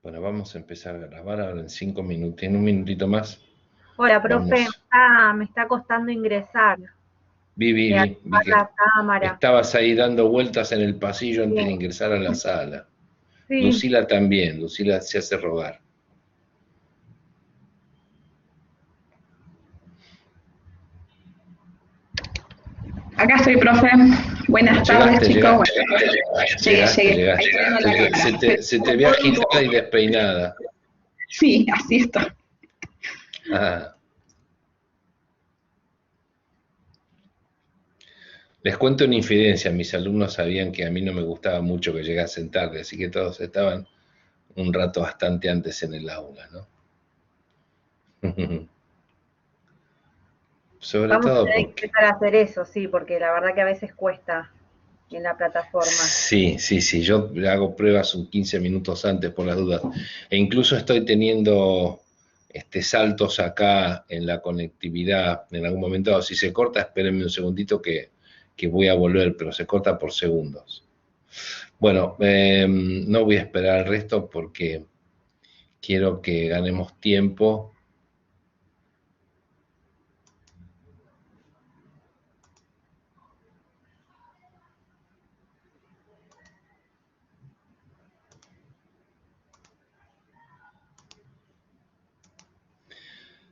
Bueno, vamos a empezar a grabar ahora en 5 minutos, en un minutito más. Hola, profe, Vamos. me está costando ingresar Vi activar que la cámara. estabas ahí dando vueltas en el pasillo Sí, antes de ingresar a la sala. sí. Lucila también, Lucila se hace rogar. Acá estoy, profe. Buenas tardes, Llegaste, chicos. llegaste, Bueno, llegaste, llegué. Ahí llegaste. prendo la cámara. Se te ve agitada y despeinada. Sí, así está. Ah. Les cuento una infidencia, mis alumnos sabían que a mí no me gustaba mucho que llegasen tarde, así que todos estaban un rato bastante antes en el aula, ¿no? Sobre Vamos a todo tener que porque empezar a hacer eso, sí, porque la verdad que a veces cuesta en la plataforma. sí, yo hago pruebas un 15 minutos antes por las dudas. E incluso estoy teniendo saltos acá en la conectividad en algún momento. Si se corta, espérenme un segundito que voy a volver, pero se corta por segundos. Bueno, no voy a esperar el resto porque quiero que ganemos tiempo.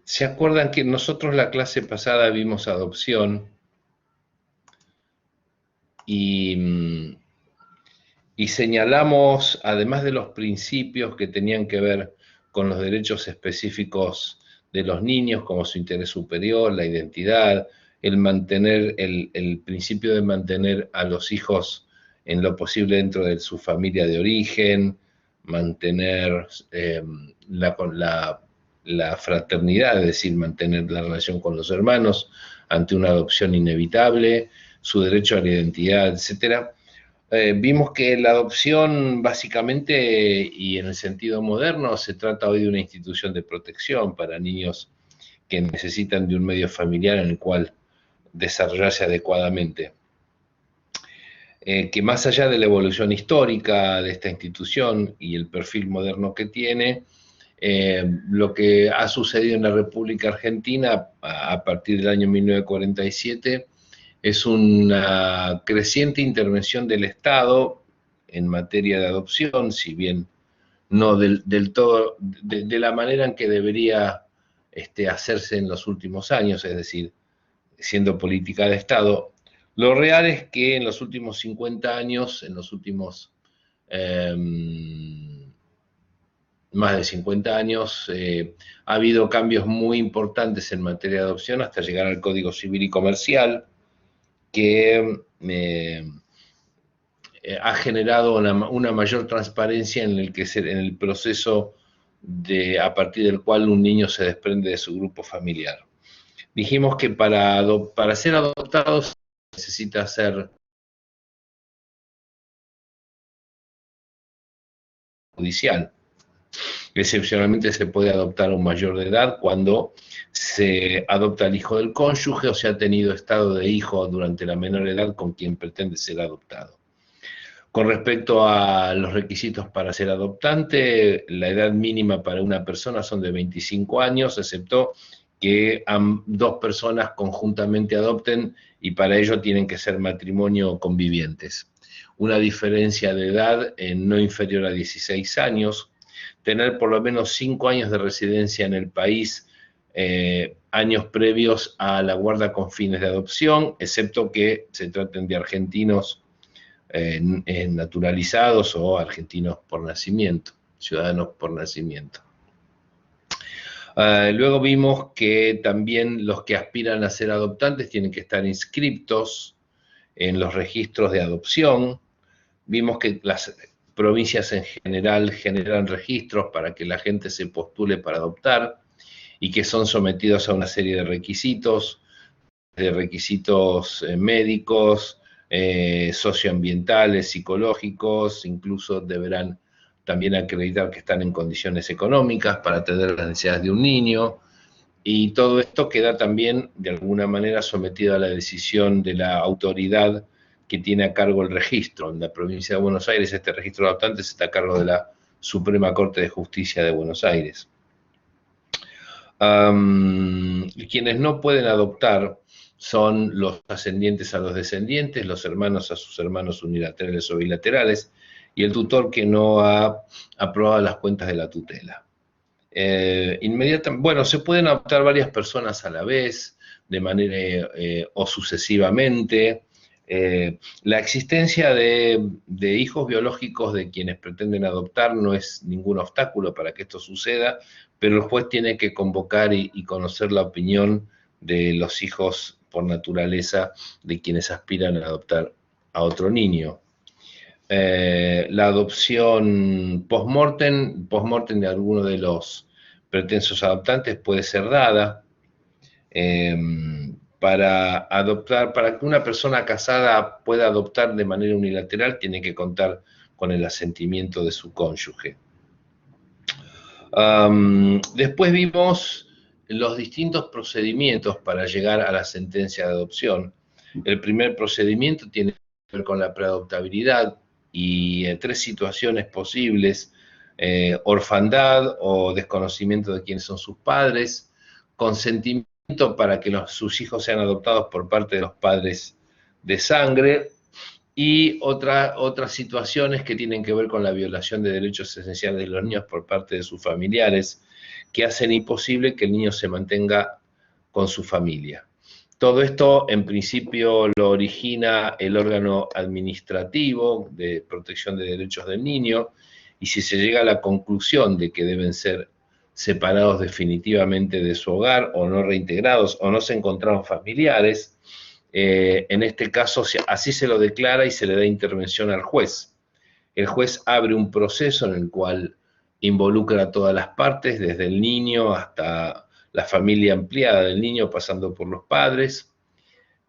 ¿Se acuerdan que nosotros la clase pasada vimos adopción y y señalamos, además de los principios que tenían que ver con los derechos específicos de los niños, como su interés superior, la identidad, el principio de mantener a los hijos en lo posible dentro de su familia de origen, mantener la fraternidad, es decir, mantener la relación con los hermanos ante una adopción inevitable, su derecho a la identidad, etcétera. Vimos que la adopción básicamente y en el sentido moderno se trata hoy de una institución de protección para niños que necesitan de un medio familiar en el cual desarrollarse adecuadamente. Que más allá de la evolución histórica de esta institución y el perfil moderno que tiene, lo que ha sucedido en la República Argentina a partir del año 1947 es una creciente intervención del Estado en materia de adopción, si bien no del todo, de la manera en que debería hacerse en los últimos años, es decir, siendo política de Estado. Lo real es que en los últimos 50 años, en los últimos eh, más de 50 años, ha habido cambios muy importantes en materia de adopción hasta llegar al Código Civil y Comercial, que ha generado una mayor transparencia en el proceso a partir del cual un niño se desprende de su grupo familiar. Dijimos que para ser adoptados necesita ser judicial. Excepcionalmente se puede adoptar a un mayor de edad cuando se adopta al hijo del cónyuge o se ha tenido estado de hijo durante la menor edad con quien pretende ser adoptado. Con respecto a los requisitos para ser adoptante, la edad mínima para una persona son de 25 años, excepto que dos personas conjuntamente adopten y para ello tienen que ser matrimonio convivientes. Una diferencia de edad no inferior a 16 años, tener por lo menos 5 años de residencia en el país, años previos a la guarda con fines de adopción, excepto que se traten de argentinos naturalizados o argentinos por nacimiento, ciudadanos por nacimiento. Luego vimos que también los que aspiran a ser adoptantes tienen que estar inscriptos en los registros de adopción. Vimos que las provincias en general generan registros para que la gente se postule para adoptar y que son sometidos a una serie de requisitos médicos, socioambientales, psicológicos, incluso deberán también acreditar que están en condiciones económicas para atender las necesidades de un niño, y todo esto queda también de alguna manera sometido a la decisión de la autoridad que tiene a cargo el registro. En la provincia de Buenos Aires este registro de adoptantes está a cargo de la Suprema Corte de Justicia de Buenos Aires. Quienes no pueden adoptar son los ascendientes a los descendientes, los hermanos a sus hermanos unilaterales o bilaterales, y el tutor que no ha aprobado las cuentas de la tutela. Bueno, se pueden adoptar varias personas a la vez, de manera o sucesivamente. La existencia de hijos biológicos de quienes pretenden adoptar no es ningún obstáculo para que esto suceda, pero el juez tiene que convocar y conocer la opinión de los hijos por naturaleza de quienes aspiran a adoptar a otro niño. La adopción post-mortem de alguno de los pretensos adoptantes puede ser dada. Para que una persona casada pueda adoptar de manera unilateral, tiene que contar con el asentimiento de su cónyuge. Después vimos los distintos procedimientos para llegar a la sentencia de adopción. El primer procedimiento tiene que ver con la preadoptabilidad y 3 situaciones posibles: orfandad o desconocimiento de quiénes son sus padres, consentimiento para que sus hijos sean adoptados por parte de los padres de sangre, y otras situaciones que tienen que ver con la violación de derechos esenciales de los niños por parte de sus familiares, que hacen imposible que el niño se mantenga con su familia. Todo esto, en principio, lo origina el órgano administrativo de protección de derechos del niño, y si se llega a la conclusión de que deben ser separados definitivamente de su hogar, o no reintegrados, o no se encontraron familiares, en este caso así se lo declara y se le da intervención al juez. El juez abre un proceso en el cual involucra a todas las partes, desde el niño hasta la familia ampliada del niño, pasando por los padres,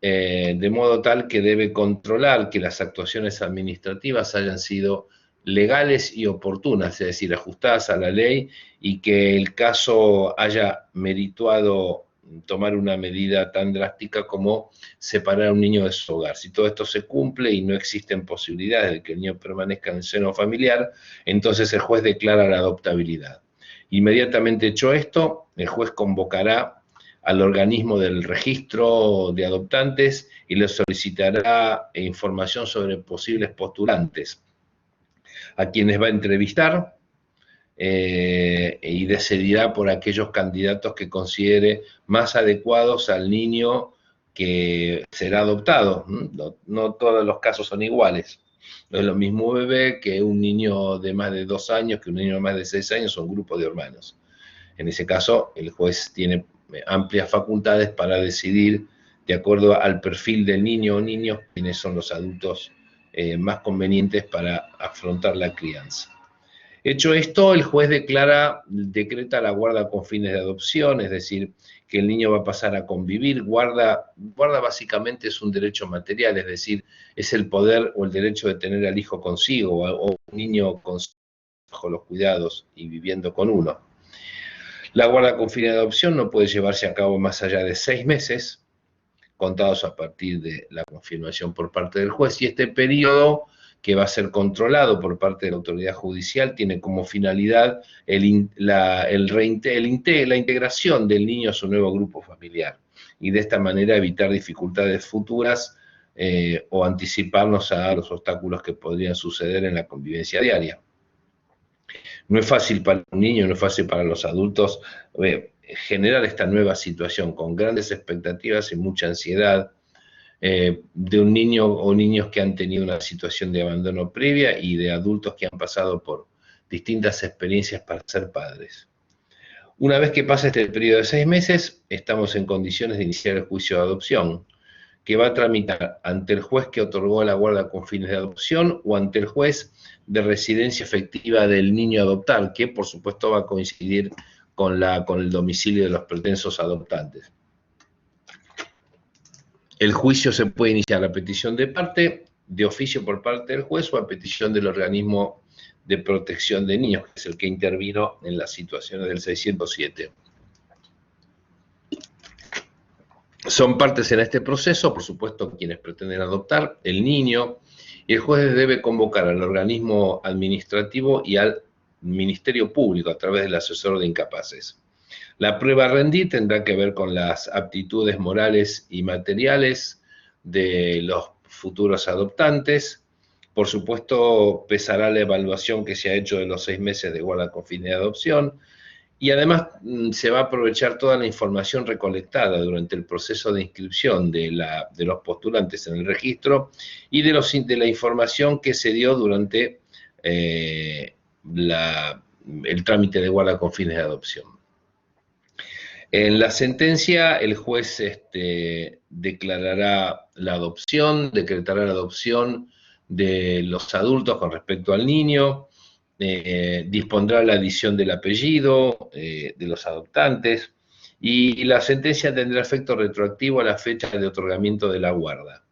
de modo tal que debe controlar que las actuaciones administrativas hayan sido legales y oportunas, es decir, ajustadas a la ley, y que el caso haya merituado tomar una medida tan drástica como separar a un niño de su hogar. Si todo esto se cumple y no existen posibilidades de que el niño permanezca en el seno familiar, entonces el juez declara la adoptabilidad. Inmediatamente hecho esto, el juez convocará al organismo del registro de adoptantes y le solicitará información sobre posibles postulantes, a quienes va a entrevistar, y decidirá por aquellos candidatos que considere más adecuados al niño que será adoptado. No todos los casos son iguales. No es lo mismo un bebé que un niño de más de 2 años, que un niño de más de 6 años, o un grupo de hermanos. En ese caso, el juez tiene amplias facultades para decidir, de acuerdo al perfil del niño o niños, quiénes son los adultos más convenientes para afrontar la crianza. Hecho esto, el juez decreta la guarda con fines de adopción, es decir, que el niño va a pasar a convivir. Guarda básicamente es un derecho material, es decir, es el poder o el derecho de tener al hijo consigo, o un niño bajo los cuidados y viviendo con uno. La guarda con fines de adopción no puede llevarse a cabo más allá de 6 meses, contados a partir de la confirmación por parte del juez, y este periodo, que va a ser controlado por parte de la autoridad judicial, tiene como finalidad la integración del niño a su nuevo grupo familiar, y de esta manera evitar dificultades futuras o anticiparnos a los obstáculos que podrían suceder en la convivencia diaria. No es fácil para un niño, no es fácil para los adultos generar esta nueva situación, con grandes expectativas y mucha ansiedad, de un niño o niños que han tenido una situación de abandono previa, y de adultos que han pasado por distintas experiencias para ser padres. Una vez que pasa este periodo de 6 meses, estamos en condiciones de iniciar el juicio de adopción, que va a tramitar ante el juez que otorgó la guarda con fines de adopción, o ante el juez de residencia efectiva del niño a adoptar, que por supuesto va a coincidir con el domicilio de los pretensos adoptantes. El juicio se puede iniciar a petición de parte, de oficio por parte del juez, o a petición del organismo de protección de niños, que es el que intervino en las situaciones del 607. Son partes en este proceso, por supuesto, quienes pretenden adoptar, el niño, y el juez debe convocar al organismo administrativo y al Ministerio Público a través del asesor de incapaces. La prueba a rendir tendrá que ver con las aptitudes morales y materiales de los futuros adoptantes. Por supuesto, pesará la evaluación que se ha hecho de los 6 meses de guarda con fin de adopción, y además se va a aprovechar toda la información recolectada durante el proceso de inscripción de los postulantes en el registro y de la información que se dio durante el trámite de guarda con fines de adopción. En la sentencia, el juez declarará la adopción, decretará la adopción de los adultos con respecto al niño, dispondrá la adición del apellido de los adoptantes, y la sentencia tendrá efecto retroactivo a la fecha de otorgamiento de la guarda.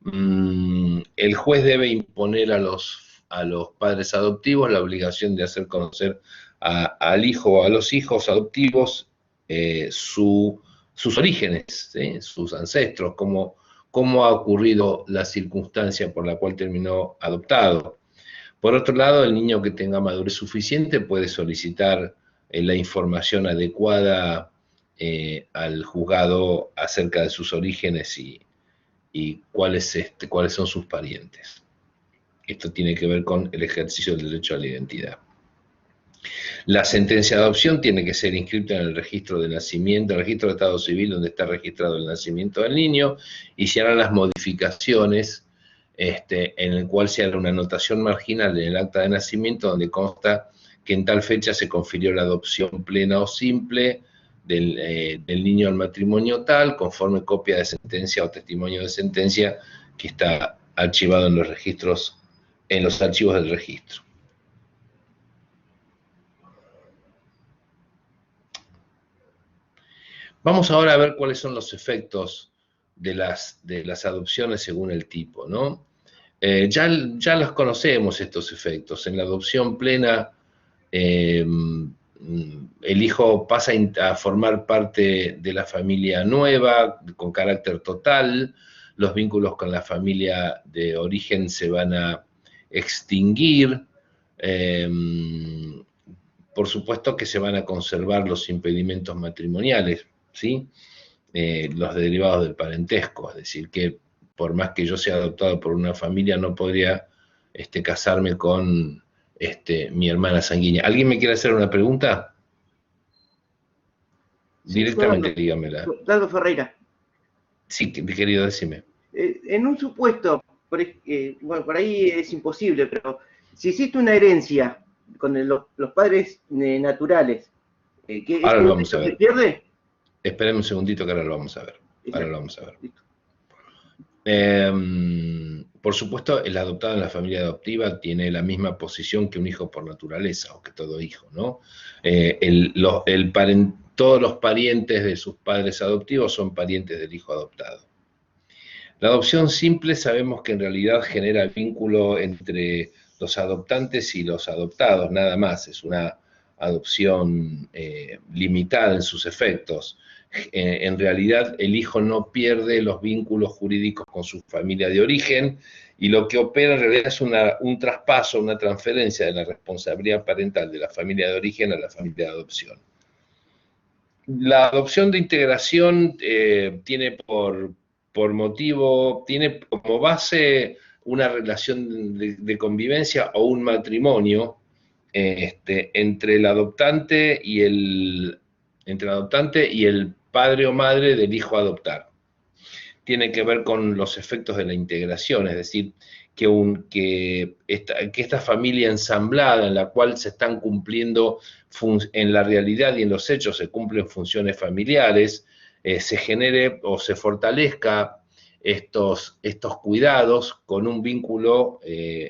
El juez debe imponer a los padres adoptivos la obligación de hacer conocer al hijo o a los hijos adoptivos sus orígenes, ¿sí? Sus ancestros, cómo ha ocurrido la circunstancia por la cual terminó adoptado. Por otro lado, el niño que tenga madurez suficiente puede solicitar la información adecuada al juzgado acerca de sus orígenes y cuáles son sus parientes. Esto tiene que ver con el ejercicio del derecho a la identidad. La sentencia de adopción tiene que ser inscrita en el registro de nacimiento, el registro de Estado Civil donde está registrado el nacimiento del niño, y se harán las modificaciones en el cual se hará una anotación marginal en el acta de nacimiento donde consta que en tal fecha se confirió la adopción plena o simple del niño al matrimonio tal, conforme copia de sentencia o testimonio de sentencia que está archivado en los registros, en los archivos del registro. Vamos ahora a ver cuáles son los efectos de las adopciones según el tipo, ¿no? Ya los conocemos estos efectos. En la adopción plena, el hijo pasa a formar parte de la familia nueva, con carácter total. Los vínculos con la familia de origen se van a extinguir. Por supuesto que se van a conservar los impedimentos matrimoniales, ¿sí? Los derivados del parentesco, es decir, que por más que yo sea adoptado por una familia, no podría casarme con mi hermana sanguínea. ¿Alguien me quiere hacer una pregunta? Directamente, dígamela. Daldo Ferreira. Sí, querido, decime. En un supuesto, bueno, por ahí es imposible, pero si existe una herencia con los padres naturales, ahora lo vamos a ver. ¿se pierde? Esperemos un segundito que ahora lo vamos a ver. Ahora lo vamos a ver. Por supuesto, el adoptado en la familia adoptiva tiene la misma posición que un hijo por naturaleza, o que todo hijo, ¿no? Todos los parientes de sus padres adoptivos son parientes del hijo adoptado. La adopción simple sabemos que en realidad genera el vínculo entre los adoptantes y los adoptados, nada más. Es una adopción limitada en sus efectos. En realidad el hijo no pierde los vínculos jurídicos con su familia de origen, y lo que opera en realidad es un traspaso, una transferencia de la responsabilidad parental de la familia de origen a la familia de adopción. La adopción de integración tiene como base una relación de convivencia o un matrimonio entre el adoptante y el padre o madre del hijo a adoptar. Tiene que ver con los efectos de la integración, es decir, que esta familia ensamblada en la cual se están cumpliendo, en la realidad y en los hechos se cumplen funciones familiares, se genere o se fortalezca estos cuidados con un vínculo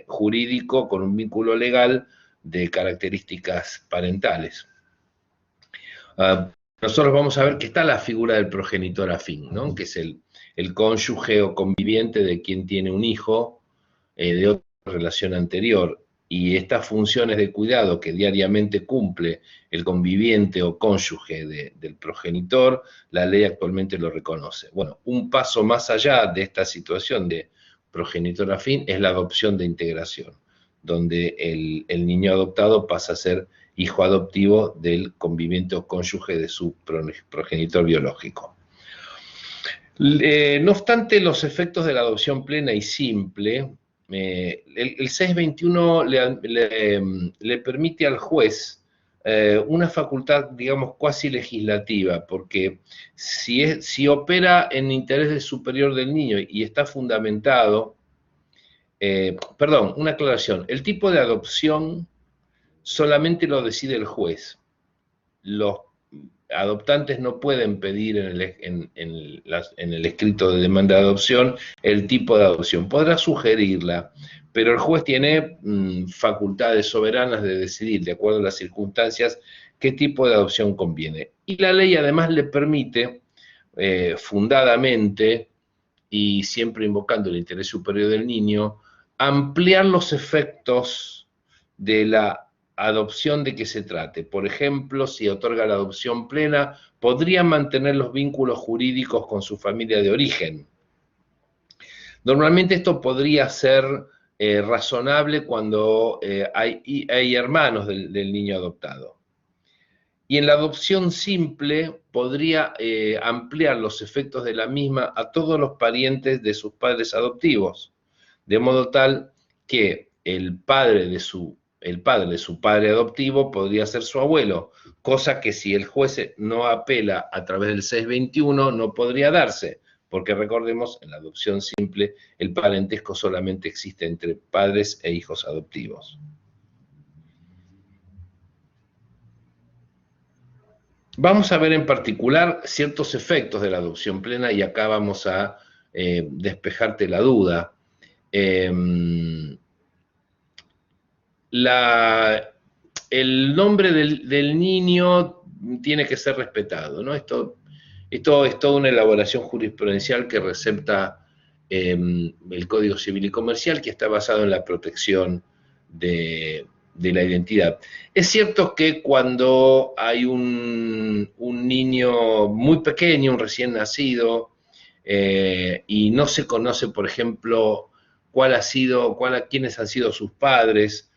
jurídico, con un vínculo legal de características parentales. Nosotros vamos a ver que está la figura del progenitor afín, ¿no? Que es el cónyuge o conviviente de quien tiene un hijo de otra relación anterior, y estas funciones de cuidado que diariamente cumple el conviviente o cónyuge del progenitor, la ley actualmente lo reconoce. Bueno, un paso más allá de esta situación de progenitor afín es la adopción de integración, donde el niño adoptado pasa a ser hijo adoptivo del conviviente o cónyuge de su progenitor biológico. No obstante, los efectos de la adopción plena y simple, el 621 le permite al juez una facultad, digamos, cuasi legislativa, porque si opera en interés superior del niño y está fundamentado, perdón, una aclaración, el tipo de adopción solamente lo decide el juez. Los adoptantes no pueden pedir en el escrito de demanda de adopción el tipo de adopción. Podrá sugerirla, pero el juez tiene facultades soberanas de decidir, de acuerdo a las circunstancias, qué tipo de adopción conviene. Y la ley además le permite, fundadamente, y siempre invocando el interés superior del niño, ampliar los efectos de la adopción de que se trate. Por ejemplo, si otorga la adopción plena, podría mantener los vínculos jurídicos con su familia de origen. Normalmente esto podría ser razonable cuando hay hermanos del niño adoptado. Y en la adopción simple podría ampliar los efectos de la misma a todos los parientes de sus padres adoptivos, de modo tal que el padre de su padre adoptivo podría ser su abuelo, cosa que si el juez no apela a través del 621 no podría darse, porque recordemos, en la adopción simple el parentesco solamente existe entre padres e hijos adoptivos. Vamos a ver en particular ciertos efectos de la adopción plena y acá vamos a despejarte la duda. El nombre del niño tiene que ser respetado, ¿no? Esto es toda una elaboración jurisprudencial que recepta el Código Civil y Comercial, que está basado en la protección de la identidad. Es cierto que cuando hay un niño muy pequeño, un recién nacido, y no se conoce, por ejemplo, quiénes han sido sus padres,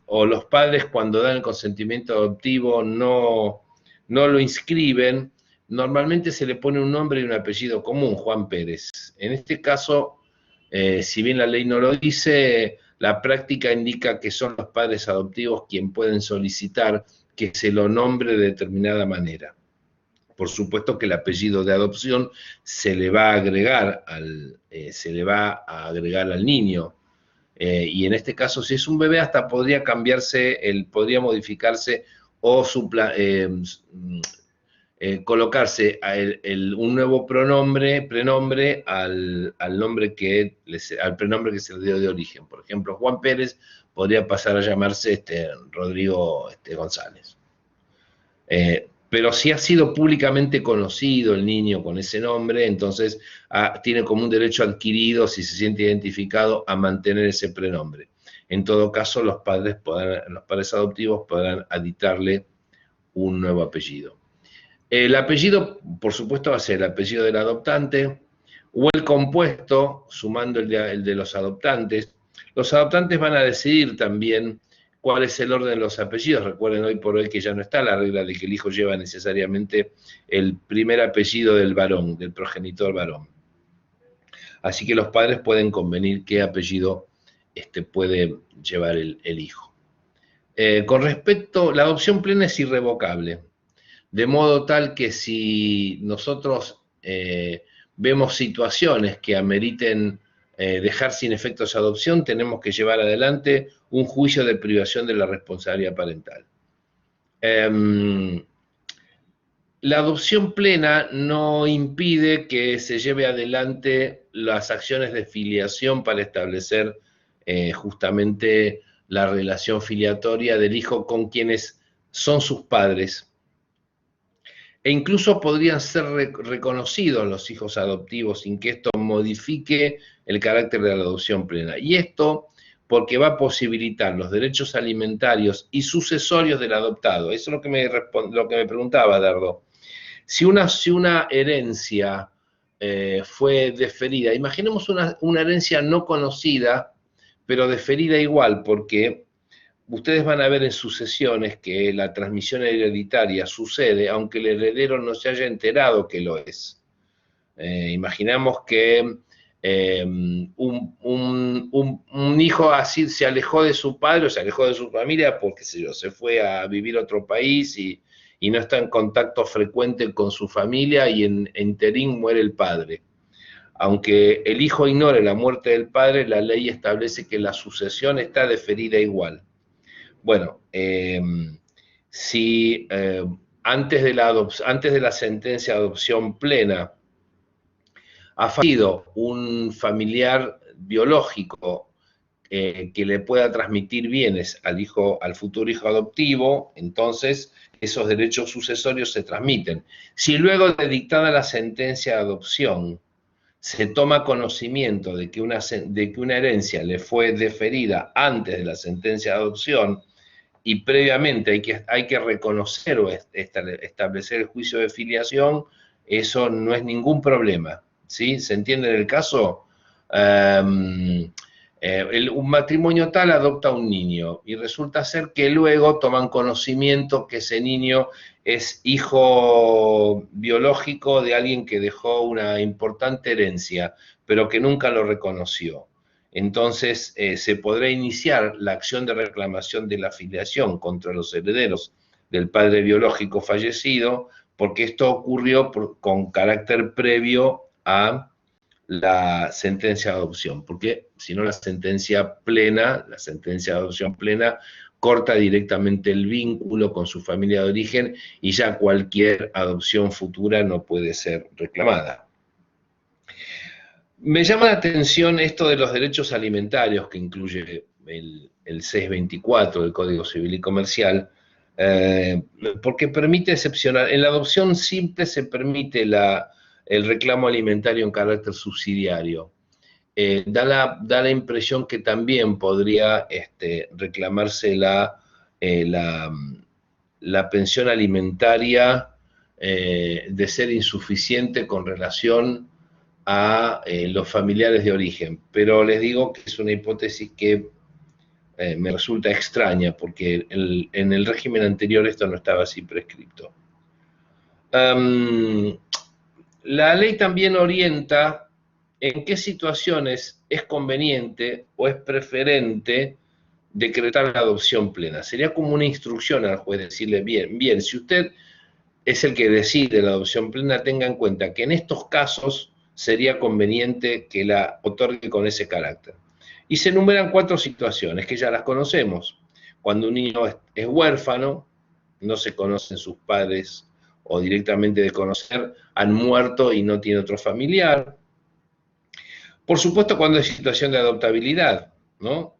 o los padres cuando dan el consentimiento adoptivo no lo inscriben, normalmente se le pone un nombre y un apellido común, Juan Pérez. En este caso, si bien la ley no lo dice, la práctica indica que son los padres adoptivos quienes pueden solicitar que se lo nombre de determinada manera. Por supuesto que el apellido de adopción se le va a agregar al niño. Y en este caso, si es un bebé, hasta podría modificarse o colocarse un nuevo prenombre al prenombre que se le dio de origen. Por ejemplo, Juan Pérez podría pasar a llamarse Rodrigo González. Pero si ha sido públicamente conocido el niño con ese nombre, entonces tiene como un derecho adquirido, si se siente identificado, a mantener ese prenombre. En todo caso, los padres adoptivos podrán aditarle un nuevo apellido. El apellido, por supuesto, va a ser el apellido del adoptante o el compuesto, sumando el de los adoptantes. Los adoptantes van a decidir también cuál es el orden de los apellidos. Recuerden hoy por hoy que ya no está la regla de que el hijo lleva necesariamente el primer apellido del varón, del progenitor varón. Así que los padres pueden convenir qué apellido puede llevar el hijo. Con respecto, la adopción plena es irrevocable, de modo tal que si nosotros vemos situaciones que ameriten dejar sin efecto esa adopción, tenemos que llevar adelante un juicio de privación de la responsabilidad parental. La adopción plena no impide que se lleve adelante las acciones de filiación para establecer justamente la relación filiatoria del hijo con quienes son sus padres. E incluso podrían ser reconocidos los hijos adoptivos sin que esto modifique el carácter de la adopción plena. Y esto porque va a posibilitar los derechos alimentarios y sucesorios del adoptado. Eso es lo que me preguntaba Dardo. Si una herencia fue deferida, imaginemos una herencia no conocida, pero deferida igual, porque ustedes van a ver en sucesiones que la transmisión hereditaria sucede aunque el heredero no se haya enterado que lo es. Imaginamos que un hijo así se alejó de su padre o se alejó de su familia porque se fue a vivir a otro país y no está en contacto frecuente con su familia y en interín muere el padre. Aunque el hijo ignore la muerte del padre, la ley establece que la sucesión está deferida igual. Bueno, si antes de la sentencia de adopción plena ha fallecido un familiar biológico que le pueda transmitir bienes al futuro hijo adoptivo, entonces esos derechos sucesorios se transmiten. Si luego de dictada la sentencia de adopción se toma conocimiento de que una herencia le fue deferida antes de la sentencia de adopción y previamente hay que reconocer o establecer el juicio de filiación, eso no es ningún problema, ¿sí? ¿Se entiende en el caso? Un matrimonio tal adopta un niño y resulta ser que luego toman conocimiento que ese niño es hijo biológico de alguien que dejó una importante herencia, pero que nunca lo reconoció. Entonces se podrá iniciar la acción de reclamación de la filiación contra los herederos del padre biológico fallecido, porque esto ocurrió con carácter previo a la sentencia de adopción, porque si no la sentencia de adopción plena, corta directamente el vínculo con su familia de origen y ya cualquier adopción futura no puede ser reclamada. Me llama la atención esto de los derechos alimentarios que incluye el 624 del Código Civil y Comercial, porque permite excepcionar. En la adopción simple se permite el reclamo alimentario en carácter subsidiario. Da la impresión que también podría reclamarse la pensión alimentaria de ser insuficiente con relación a los familiares de origen, pero les digo que es una hipótesis que me resulta extraña, porque en el régimen anterior esto no estaba así prescripto. La ley también orienta en qué situaciones es conveniente o es preferente decretar la adopción plena. Sería como una instrucción al juez decirle, bien, si usted es el que decide la adopción plena, tenga en cuenta que en estos casos sería conveniente que la otorgue con ese carácter. Y se enumeran 4 situaciones que ya las conocemos. Cuando un niño es huérfano, no se conocen sus padres o directamente de conocer, han muerto y no tiene otro familiar. Por supuesto, cuando hay situación de adoptabilidad, ¿no?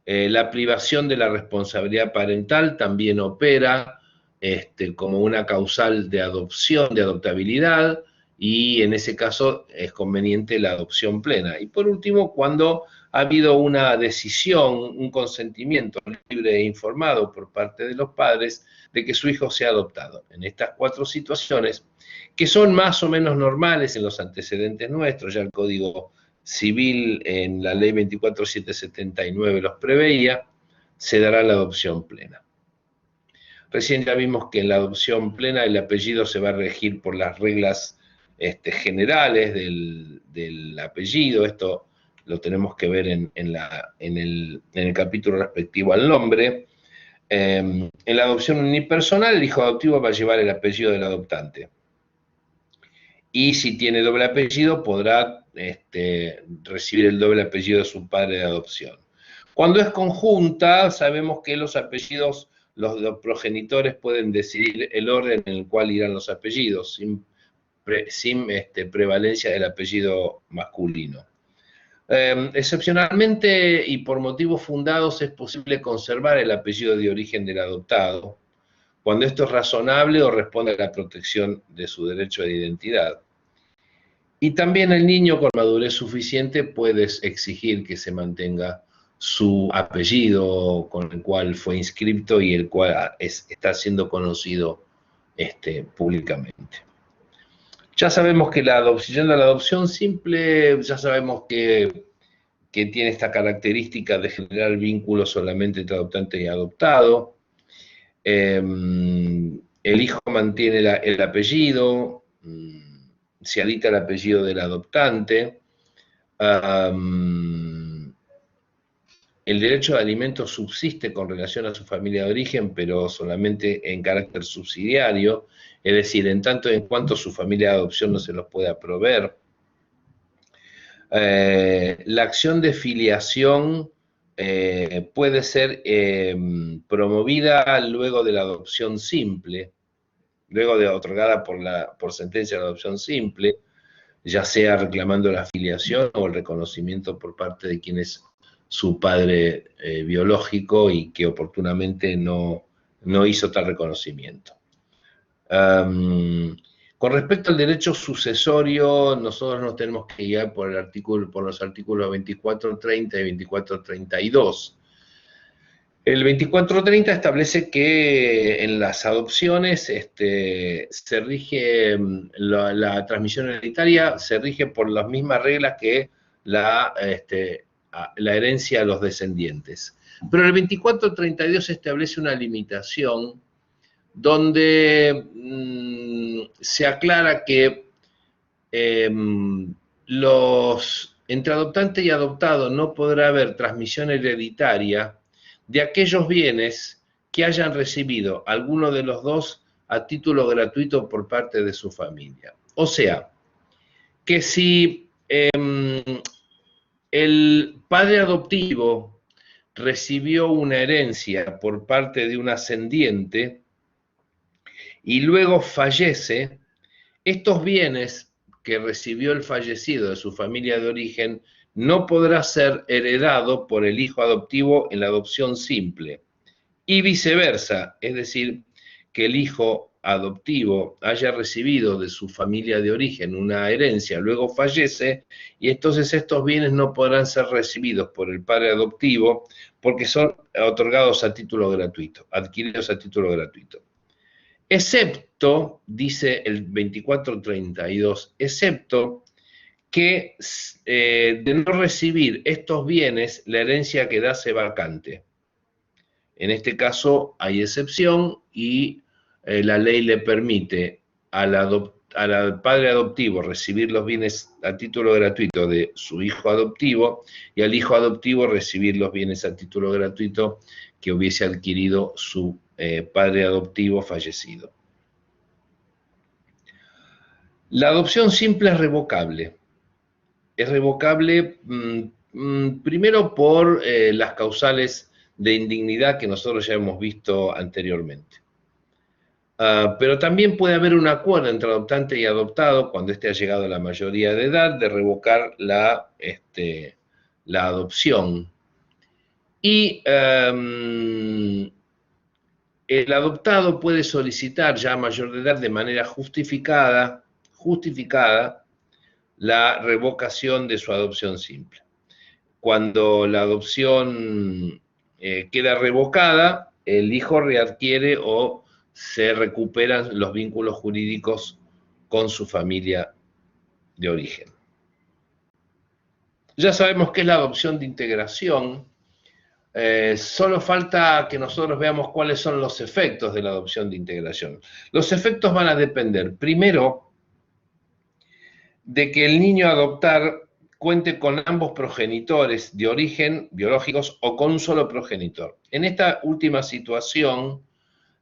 La privación de la responsabilidad parental también opera como una causal de adopción, de adoptabilidad, y en ese caso es conveniente la adopción plena. Y por último, cuando ha habido una decisión, un consentimiento libre e informado por parte de los padres de que su hijo sea adoptado. En estas 4 situaciones, que son más o menos normales en los antecedentes nuestros, ya el Código Civil en la Ley 24.779 los preveía, se dará la adopción plena. Recién ya vimos que en la adopción plena el apellido se va a regir por las reglas generales del apellido. Esto lo tenemos que ver en el capítulo respectivo al nombre. En la adopción unipersonal, el hijo adoptivo va a llevar el apellido del adoptante. Y si tiene doble apellido, podrá recibir el doble apellido de su padre de adopción. Cuando es conjunta, sabemos que los apellidos, los progenitores pueden decidir el orden en el cual irán los apellidos, sin prevalencia del apellido masculino. Excepcionalmente y por motivos fundados es posible conservar el apellido de origen del adoptado, cuando esto es razonable o responde a la protección de su derecho de identidad. Y también el niño con madurez suficiente puede exigir que se mantenga su apellido con el cual fue inscripto y el cual está siendo conocido públicamente. Ya sabemos que la adopción simple, ya sabemos que que tiene esta característica de generar vínculos solamente entre adoptante y adoptado. El hijo mantiene el apellido, se adita el apellido del adoptante. El derecho de alimento subsiste con relación a su familia de origen, pero solamente en carácter subsidiario, es decir, en tanto en cuanto su familia de adopción no se los pueda proveer. La acción de filiación puede ser promovida luego de la adopción simple, luego de otorgada por sentencia de adopción simple, ya sea reclamando la filiación o el reconocimiento por parte de quien es su padre biológico y que oportunamente no hizo tal reconocimiento. Con respecto al derecho sucesorio, nosotros nos tenemos que guiar por los artículos 2430 y 2432. El 2430 establece que en las adopciones se rige la transmisión hereditaria, se rige por las mismas reglas que la herencia a los descendientes. Pero el 2432 establece una limitación donde se aclara que entre adoptante y adoptado no podrá haber transmisión hereditaria de aquellos bienes que hayan recibido alguno de los dos a título gratuito por parte de su familia. O sea, que si el padre adoptivo recibió una herencia por parte de un ascendiente y luego fallece, estos bienes que recibió el fallecido de su familia de origen no podrá ser heredado por el hijo adoptivo en la adopción simple. Y viceversa, es decir, que el hijo adoptivo haya recibido de su familia de origen una herencia, luego fallece, y entonces estos bienes no podrán ser recibidos por el padre adoptivo porque son otorgados a título gratuito, adquiridos a título gratuito. Excepto, dice el 2432, excepto que de no recibir estos bienes, la herencia quedase vacante. En este caso hay excepción y la ley le permite al padre adoptivo recibir los bienes a título gratuito de su hijo adoptivo y al hijo adoptivo recibir los bienes a título gratuito que hubiese adquirido su padre adoptivo fallecido. La adopción simple es revocable. Es revocable primero por las causales de indignidad que nosotros ya hemos visto anteriormente. Pero también puede haber un acuerdo entre adoptante y adoptado, cuando éste ha llegado a la mayoría de edad, de revocar la adopción. Y el adoptado puede solicitar ya a mayor de edad de manera justificada la revocación de su adopción simple. Cuando la adopción queda revocada, el hijo readquiere o se recuperan los vínculos jurídicos con su familia de origen. Ya sabemos qué es la adopción de integración. Solo falta que nosotros veamos cuáles son los efectos de la adopción de integración. Los efectos van a depender, primero, de que el niño a adoptar cuente con ambos progenitores de origen biológicos o con un solo progenitor. En esta última situación,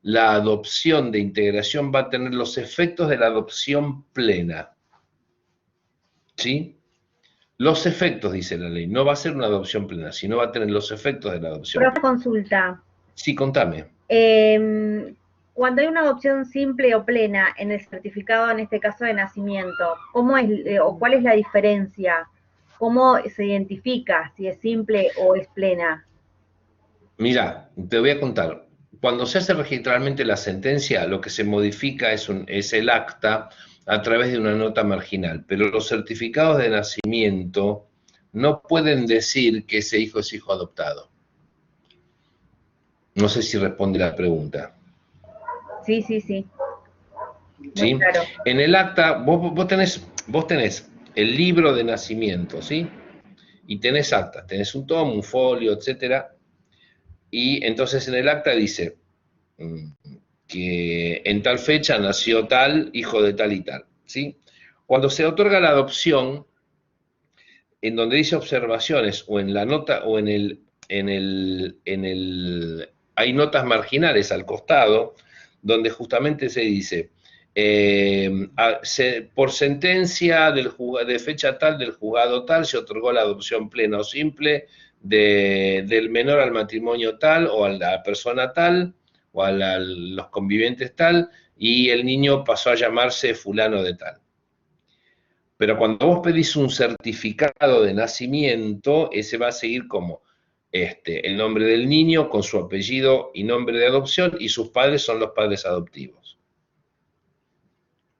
la adopción de integración va a tener los efectos de la adopción plena. ¿Sí? Los efectos, dice la ley, no va a ser una adopción plena, sino va a tener los efectos de la adopción. Profe, consulta. Sí, contame. Cuando hay una adopción simple o plena en el certificado, en este caso de nacimiento, ¿cómo es o cuál es la diferencia? ¿Cómo se identifica si es simple o es plena? Mira, te voy a contar. Cuando se hace registralmente la sentencia, lo que se modifica es el acta a través de una nota marginal, pero los certificados de nacimiento no pueden decir que ese hijo es hijo adoptado. No sé si responde la pregunta. Sí. ¿Sí? Claro. En el acta, vos tenés el libro de nacimiento, ¿sí? y tenés actas, tenés un tomo, un folio, etcétera, y entonces en el acta dice que en tal fecha nació tal, hijo de tal y tal, ¿sí? Cuando se otorga la adopción, en donde dice observaciones o en la nota o hay notas marginales al costado, donde justamente se dice, por sentencia de fecha tal del juzgado tal, se otorgó la adopción plena o simple del menor al matrimonio tal o a la persona tal o a los convivientes tal, y el niño pasó a llamarse fulano de tal. Pero cuando vos pedís un certificado de nacimiento, ese va a seguir como el nombre del niño con su apellido y nombre de adopción, y sus padres son los padres adoptivos.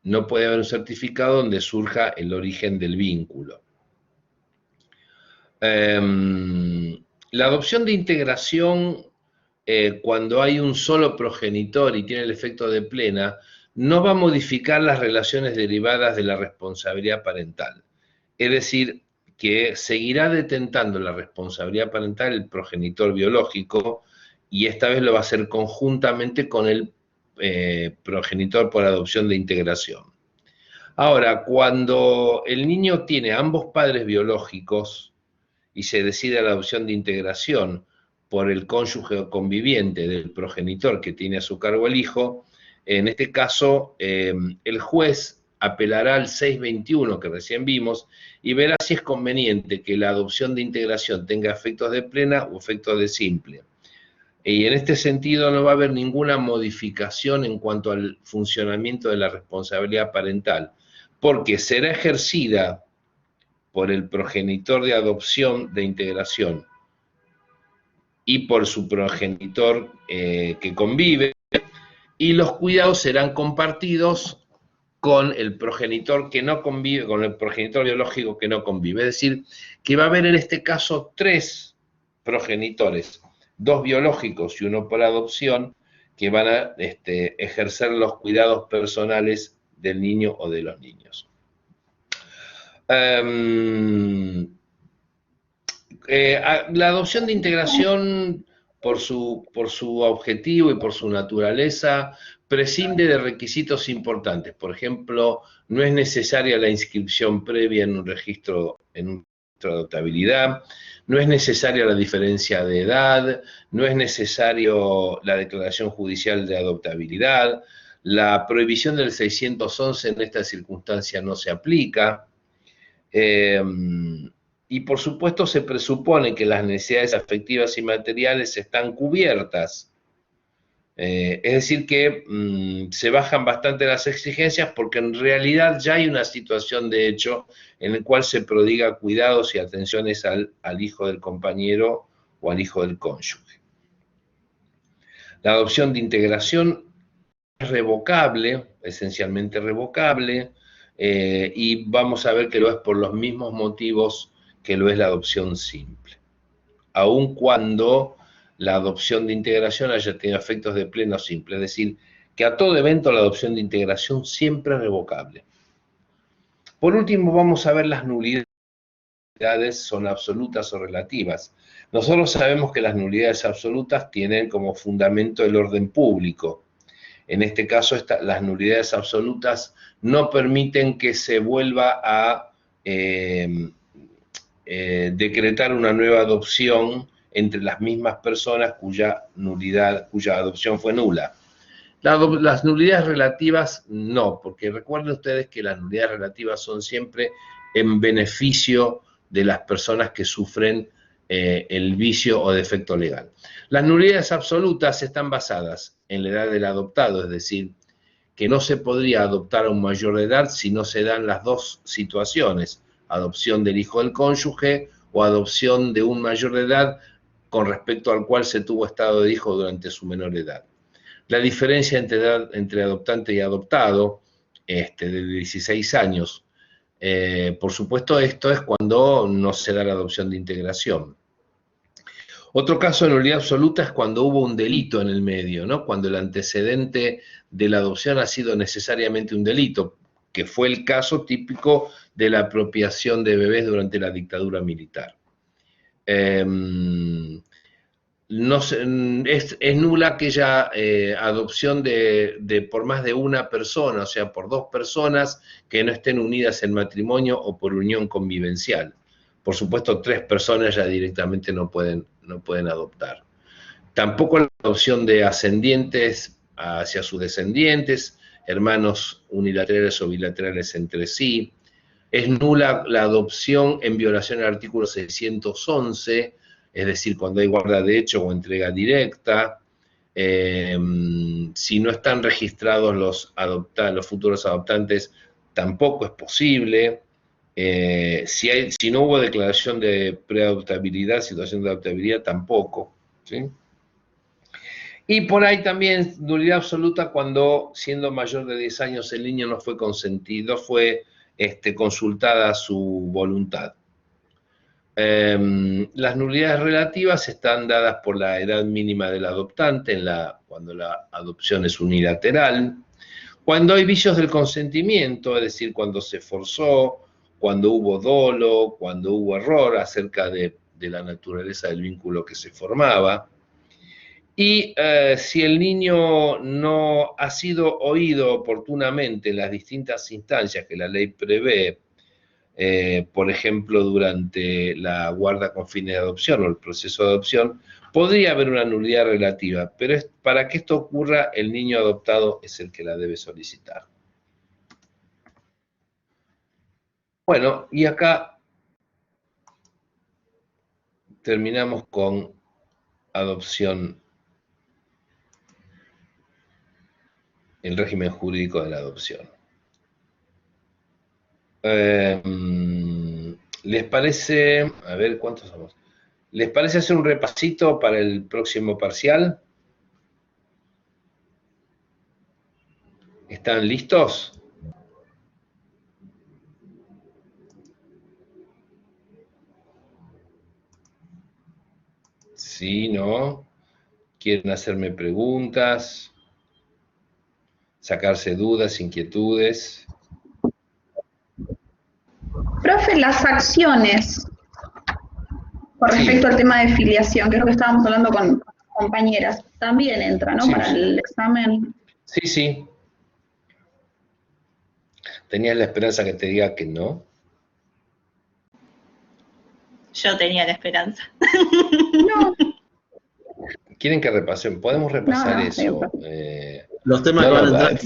No puede haber un certificado donde surja el origen del vínculo. La adopción de integración, cuando hay un solo progenitor y tiene el efecto de plena, no va a modificar las relaciones derivadas de la responsabilidad parental. Es decir, que seguirá detentando la responsabilidad parental el progenitor biológico, y esta vez lo va a hacer conjuntamente con el progenitor por adopción de integración. Ahora, cuando el niño tiene ambos padres biológicos y se decide la adopción de integración por el cónyuge o conviviente del progenitor que tiene a su cargo el hijo, en este caso el juez apelará al 621 que recién vimos y verá si es conveniente que la adopción de integración tenga efectos de plena o efectos de simple. Y en este sentido no va a haber ninguna modificación en cuanto al funcionamiento de la responsabilidad parental, porque será ejercida por el progenitor de adopción de integración y por su progenitor que convive, y los cuidados serán compartidos con el progenitor que no convive, con el progenitor biológico que no convive. Es decir, que va a haber en este caso 3 progenitores, 2 biológicos y 1 por adopción, que van a ejercer los cuidados personales del niño o de los niños. La adopción de integración, por su objetivo y por su naturaleza, prescinde de requisitos importantes. Por ejemplo, no es necesaria la inscripción previa en un registro de adoptabilidad, no es necesaria la diferencia de edad, no es necesario la declaración judicial de adoptabilidad, la prohibición del 611 en esta circunstancia no se aplica, y por supuesto se presupone que las necesidades afectivas y materiales están cubiertas. Es decir que se bajan bastante las exigencias porque en realidad ya hay una situación de hecho en la cual se prodiga cuidados y atenciones al hijo del compañero o al hijo del cónyuge. La adopción de integración es revocable, esencialmente revocable, y vamos a ver que lo es por los mismos motivos que lo es la adopción simple. Aun cuando la adopción de integración haya tenido efectos de pleno simple, es decir, que a todo evento la adopción de integración siempre es revocable. Por último, vamos a ver las nulidades, son absolutas o relativas. Nosotros sabemos que las nulidades absolutas tienen como fundamento el orden público. En este caso, las nulidades absolutas no permiten que se vuelva a decretar una nueva adopción entre las mismas personas cuya adopción fue nula. Las nulidades relativas no, porque recuerden ustedes que las nulidades relativas son siempre en beneficio de las personas que sufren el vicio o defecto legal. Las nulidades absolutas están basadas en la edad del adoptado, es decir, que no se podría adoptar a un mayor de edad si no se dan las dos situaciones, adopción del hijo del cónyuge o adopción de un mayor de edad con respecto al cual se tuvo estado de hijo durante su menor edad. La diferencia entre adoptante y adoptado, de 16 años, por supuesto esto es cuando no se da la adopción de integración. Otro caso de nulidad absoluta es cuando hubo un delito en el medio, ¿no? Cuando el antecedente de la adopción ha sido necesariamente un delito, que fue el caso típico de la apropiación de bebés durante la dictadura militar. No es nula aquella adopción de por más de una persona, o sea, por dos personas que no estén unidas en matrimonio o por unión convivencial. Por supuesto, tres personas ya directamente no pueden adoptar. Tampoco la adopción de ascendientes hacia sus descendientes, hermanos unilaterales o bilaterales entre sí. Es nula la adopción en violación al artículo 611, es decir, cuando hay guarda de hecho o entrega directa. Si no están registrados los futuros adoptantes, tampoco es posible. Si no hubo declaración de preadoptabilidad, situación de adoptabilidad, tampoco, ¿sí? Y por ahí también nulidad absoluta cuando, siendo mayor de 10 años, el niño no fue consentido, fue consultada su voluntad. Las nulidades relativas están dadas por la edad mínima del adoptante cuando la adopción es unilateral, cuando hay vicios del consentimiento, es decir, cuando se forzó, cuando hubo dolo, cuando hubo error acerca de la naturaleza del vínculo que se formaba. Y si el niño no ha sido oído oportunamente en las distintas instancias que la ley prevé, por ejemplo, durante la guarda con fines de adopción o el proceso de adopción, podría haber una nulidad relativa, pero para que esto ocurra, el niño adoptado es el que la debe solicitar. Bueno, y acá terminamos con adopción, el régimen jurídico de la adopción. ¿Les parece, a ver cuántos somos? ¿Les parece hacer un repasito para el próximo parcial? ¿Están listos? Sí, ¿no? ¿Quieren hacerme preguntas? ¿Sacarse dudas, inquietudes? Profe, las acciones con respecto al tema de filiación, que es lo que estábamos hablando con compañeras, también entra, ¿no? Sí, Para sí. el examen. Sí, sí. ¿Tenías la esperanza que te diga que no? Yo tenía la esperanza. No. ¿Quieren que repasemos? Podemos repasar eso. Los temas que van a entrar.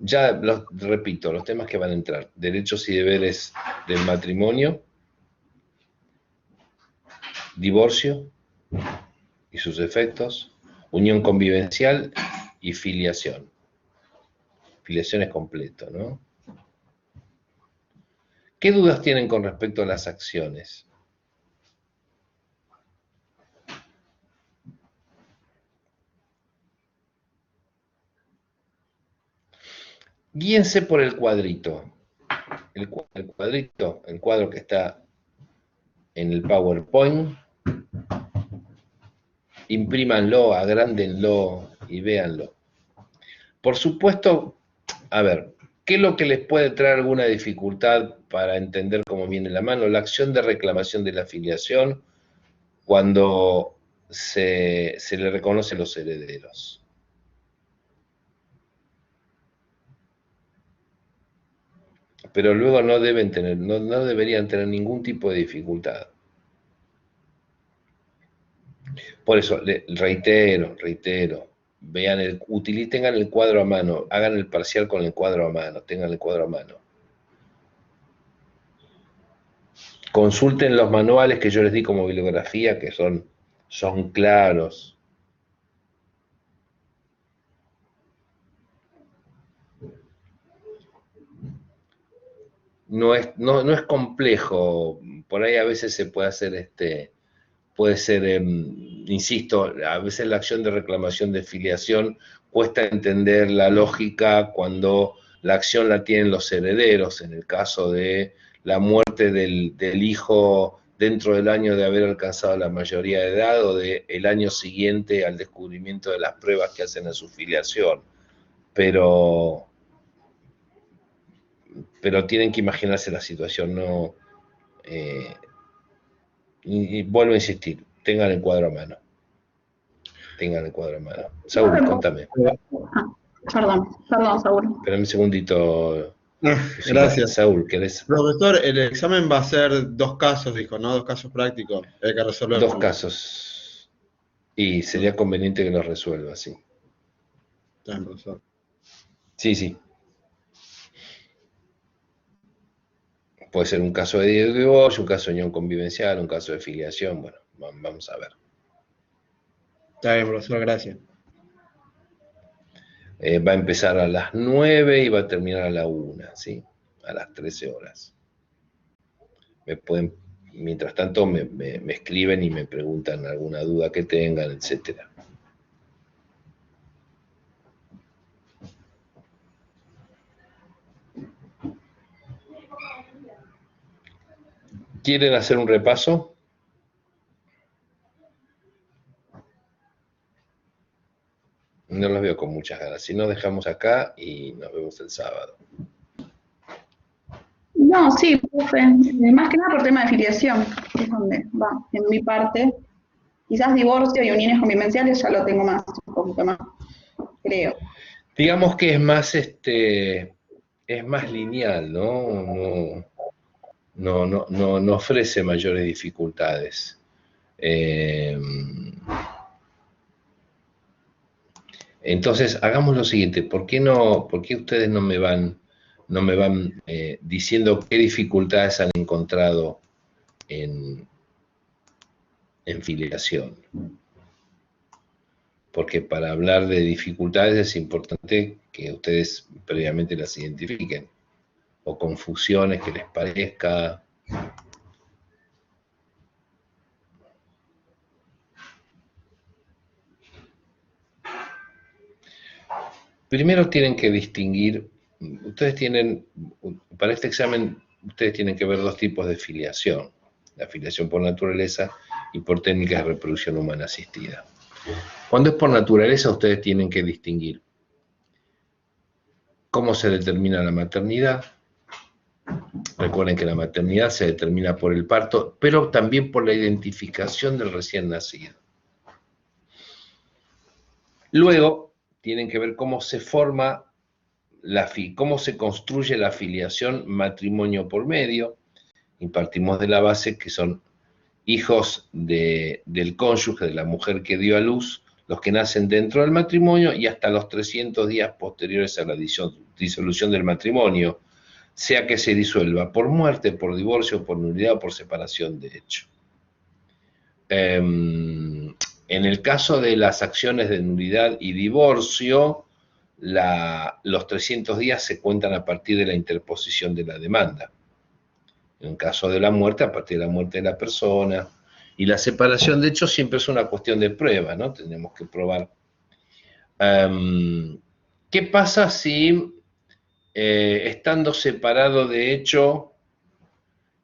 Ya los repito, los temas que van a entrar: derechos y deberes del matrimonio, divorcio y sus efectos, unión convivencial y filiación. Filiación es completo, ¿no? ¿Qué dudas tienen con respecto a las acciones? Guíense por el cuadrito. El cuadrito, el cuadro que está en el PowerPoint. Imprímanlo, agrándenlo y véanlo. Por supuesto, a ver, ¿qué es lo que les puede traer alguna dificultad para entender cómo viene la mano? La acción de reclamación de la filiación cuando se le reconoce los herederos. Pero luego no deberían tener ningún tipo de dificultad. Por eso, reitero, tengan el cuadro a mano, hagan el parcial con el cuadro a mano, tengan el cuadro a mano. Consulten los manuales que yo les di como bibliografía, que son claros. No es complejo, por ahí a veces se puede hacer puede ser, insisto, a veces la acción de reclamación de filiación cuesta entender la lógica cuando la acción la tienen los herederos, en el caso de la muerte del hijo dentro del año de haber alcanzado la mayoría de edad o del año siguiente al descubrimiento de las pruebas que hacen a su filiación. Pero tienen que imaginarse la situación, no... y vuelvo a insistir, tengan el cuadro a mano. Tengan el cuadro a mano. Saúl, contame. Perdón, Saúl. Espérame un segundito. Gracias. Saúl, ¿querés? Profesor, el examen va a ser 2 casos, dijo, ¿no? 2 casos prácticos. Hay que resolver. 2 casos. Y sería conveniente que los resuelva, sí. Está bien, profesor. Sí. Puede ser un caso de divorcio, un caso de unión convivencial, un caso de filiación. Bueno, vamos a ver. Está bien, profesor, gracias. Va a empezar a las 9 y va a terminar a la 1, ¿sí? A las 13 horas. Mientras tanto, me escriben y me preguntan alguna duda que tengan, etcétera. ¿Quieren hacer un repaso? No los veo con muchas ganas. Si no, dejamos acá y nos vemos el sábado. No, sí, profe. Más que nada por tema de filiación, que es donde va, en mi parte. Quizás divorcio y uniones convivenciales ya lo tengo más, un poquito más, creo. Digamos que es más lineal, ¿no? No ofrece mayores dificultades. Entonces, hagamos lo siguiente, ¿por qué ustedes no me van diciendo qué dificultades han encontrado en filiación? Porque para hablar de dificultades es importante que ustedes previamente las identifiquen, o confusiones que les parezca. Primero tienen que distinguir, para este examen, ustedes tienen que ver 2 tipos de filiación: la filiación por naturaleza y por técnicas de reproducción humana asistida. Cuando es por naturaleza, ustedes tienen que distinguir cómo se determina la maternidad. Recuerden que la maternidad se determina por el parto, pero también por la identificación del recién nacido. Luego, tienen que ver cómo se forma, cómo se construye la filiación matrimonio por medio, y partimos de la base que son hijos del cónyuge, de la mujer que dio a luz, los que nacen dentro del matrimonio y hasta los 300 días posteriores a la disolución del matrimonio, sea que se disuelva por muerte, por divorcio, por nulidad o por separación de hecho. En el caso de las acciones de nulidad y divorcio, los 300 días se cuentan a partir de la interposición de la demanda. En caso de la muerte, a partir de la muerte de la persona. Y la separación, de hecho, siempre es una cuestión de prueba, ¿no? Tenemos que probar. ¿Qué pasa si, estando separado de hecho,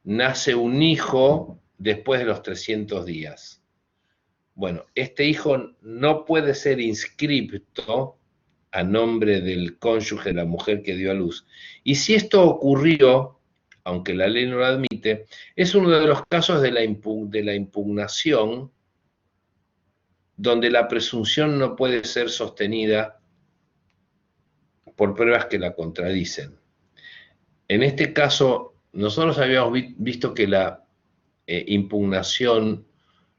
nace un hijo después de los 300 días? Bueno, este hijo no puede ser inscripto a nombre del cónyuge de la mujer que dio a luz. Y si esto ocurrió, aunque la ley no lo admite, es uno de los casos de la impugnación donde la presunción no puede ser sostenida por pruebas que la contradicen. En este caso, nosotros habíamos visto que la impugnación,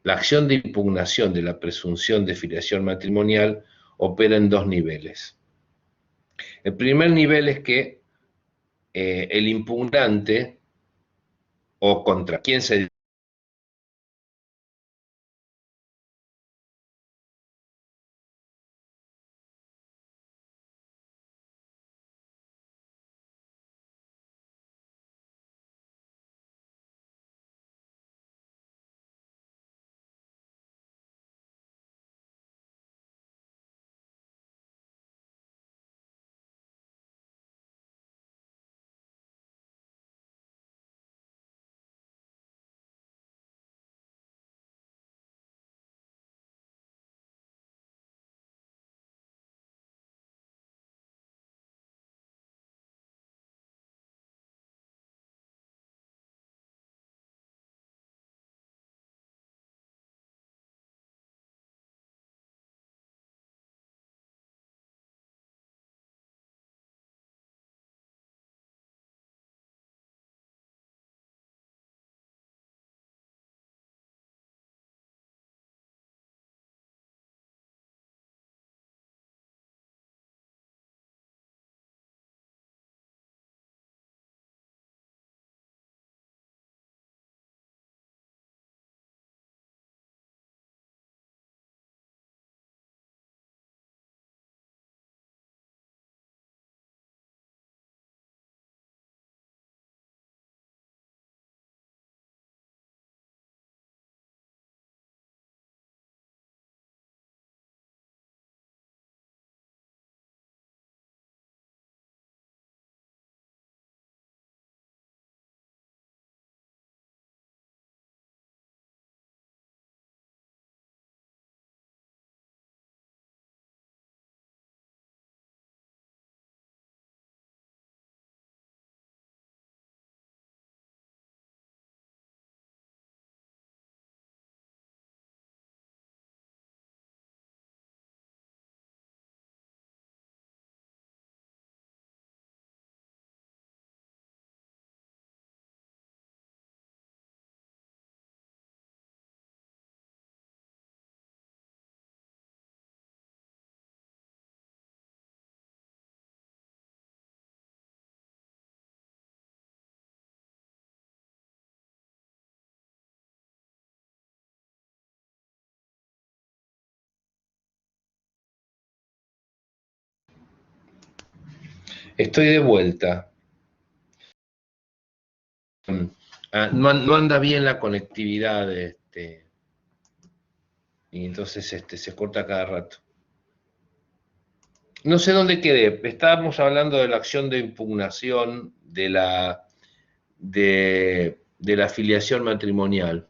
la acción de impugnación de la presunción de filiación matrimonial opera en 2 niveles. El primer nivel es que el impugnante, o contra quien se Estoy de vuelta. No anda bien la conectividad, y entonces se corta cada rato. No sé dónde quedé. Estábamos hablando de la acción de impugnación de la filiación matrimonial.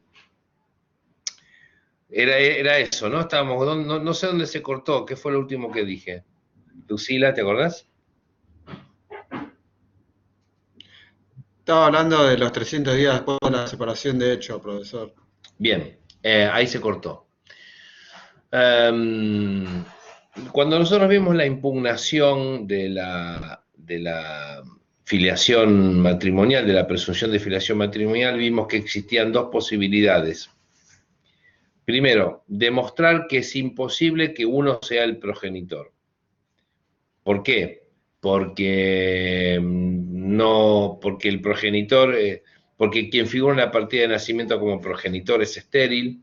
Era eso, ¿no? Estábamos, no sé dónde se cortó. ¿Qué fue lo último que dije? Lucila, ¿te acordás? Estaba hablando de los 300 días después de la separación de hecho, profesor. Bien, ahí se cortó. Cuando nosotros vimos la impugnación de la filiación matrimonial, de la presunción de filiación matrimonial, vimos que existían dos posibilidades. Primero, demostrar que es imposible que uno sea el progenitor. ¿Por qué? Porque el progenitor, porque quien figura en la partida de nacimiento como progenitor es estéril,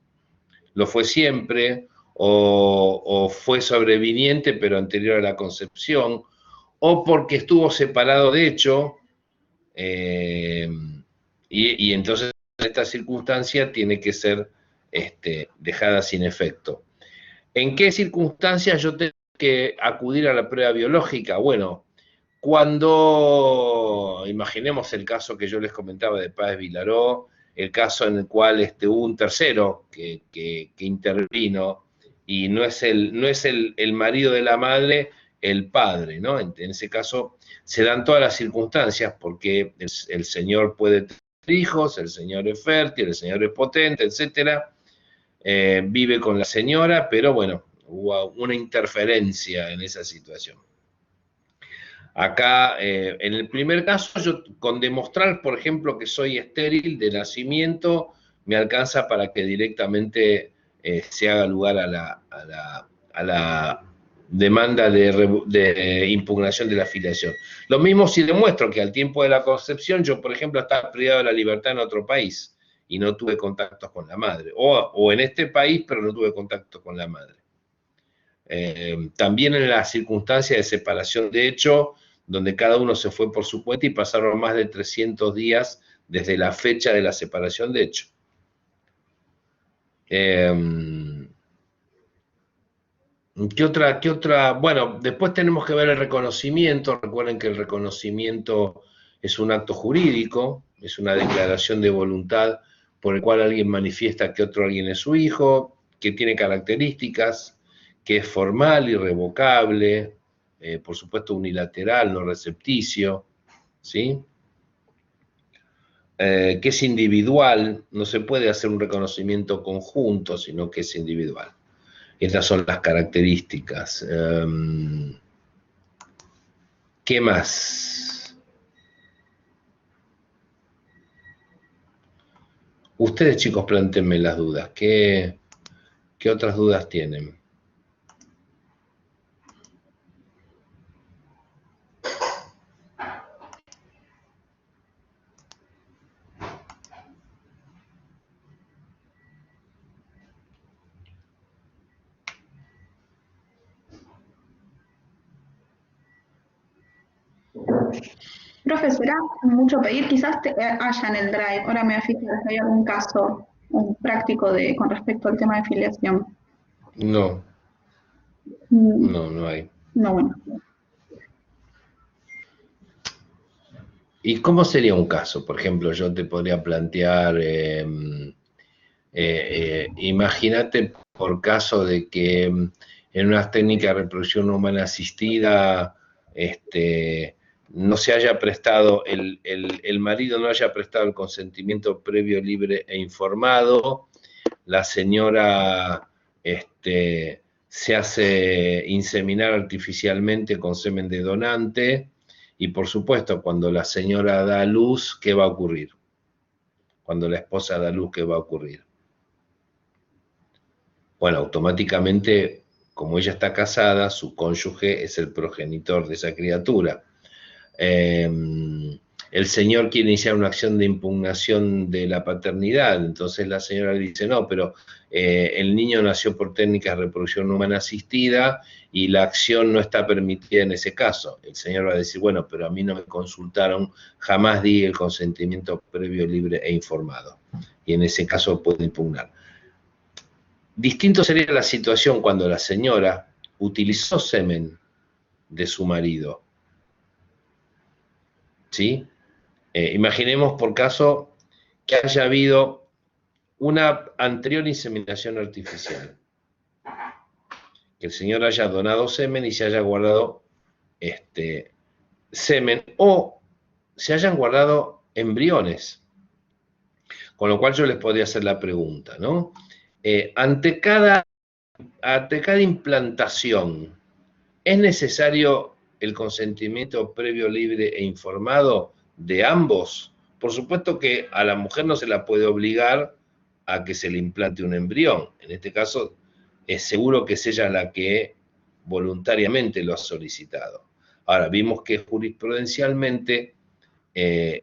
lo fue siempre, o fue sobreviniente pero anterior a la concepción, o porque estuvo separado de hecho, y entonces en esta circunstancia tiene que ser dejada sin efecto. ¿En qué circunstancias yo tengo que acudir a la prueba biológica? Bueno, cuando imaginemos el caso que yo les comentaba de Páez Vilaró, el caso en el cual hubo un tercero que intervino y no es el marido de la madre, el padre, ¿no? En ese caso se dan todas las circunstancias porque el señor puede tener hijos, el señor es fértil, el señor es potente, etcétera, vive con la señora, pero bueno, hubo una interferencia en esa situación. Acá, en el primer caso, yo con demostrar, por ejemplo, que soy estéril de nacimiento, me alcanza para que directamente se haga lugar a la demanda de impugnación de la filiación. Lo mismo si demuestro que al tiempo de la concepción yo, por ejemplo, estaba privado de la libertad en otro país y no tuve contactos con la madre, o en este país, pero no tuve contacto con la madre. También en la circunstancia de separación de hecho, donde cada uno se fue por su cuenta y pasaron más de 300 días desde la fecha de la separación de hecho. ¿Qué otra? Bueno, después tenemos que ver el reconocimiento. Recuerden que el reconocimiento es un acto jurídico, es una declaración de voluntad por el cual alguien manifiesta que otro alguien es su hijo, que tiene características, que es formal, irrevocable, por supuesto unilateral, no recepticio, ¿sí? Que es individual, no se puede hacer un reconocimiento conjunto, sino que es individual. Estas son las características. ¿Qué más? Ustedes, chicos, plántenme las dudas. ¿Qué otras dudas tienen? Profe, será mucho pedir, quizás haya en el Drive, ahora me voy a fijar si hay algún caso práctico con respecto al tema de filiación. No. No hay. No, bueno. ¿Y cómo sería un caso? Por ejemplo, yo te podría plantear, imagínate por caso de que en una técnica de reproducción humana asistida, no se haya prestado, el marido no haya prestado el consentimiento previo, libre e informado, la señora se hace inseminar artificialmente con semen de donante, y por supuesto, cuando la señora da a luz, ¿qué va a ocurrir? Cuando la esposa da a luz, ¿qué va a ocurrir? Bueno, automáticamente, como ella está casada, su cónyuge es el progenitor de esa criatura. el señor quiere iniciar una acción de impugnación de la paternidad, entonces la señora le dice, no, pero el niño nació por técnicas de reproducción humana asistida y la acción no está permitida en ese caso. El señor va a decir, bueno, pero a mí no me consultaron, jamás di el consentimiento previo, libre e informado. Y en ese caso puede impugnar. Distinto sería la situación cuando la señora utilizó semen de su marido. ¿Sí? Imaginemos por caso que haya habido una anterior inseminación artificial. Que el señor haya donado semen y se haya guardado semen o se hayan guardado embriones. Con lo cual yo les podría hacer la pregunta, ¿no? Ante cada implantación, ¿es necesario el consentimiento previo, libre e informado de ambos? Por supuesto que a la mujer no se la puede obligar a que se le implante un embrión. En este caso, es seguro que es ella la que voluntariamente lo ha solicitado. Ahora, vimos que jurisprudencialmente,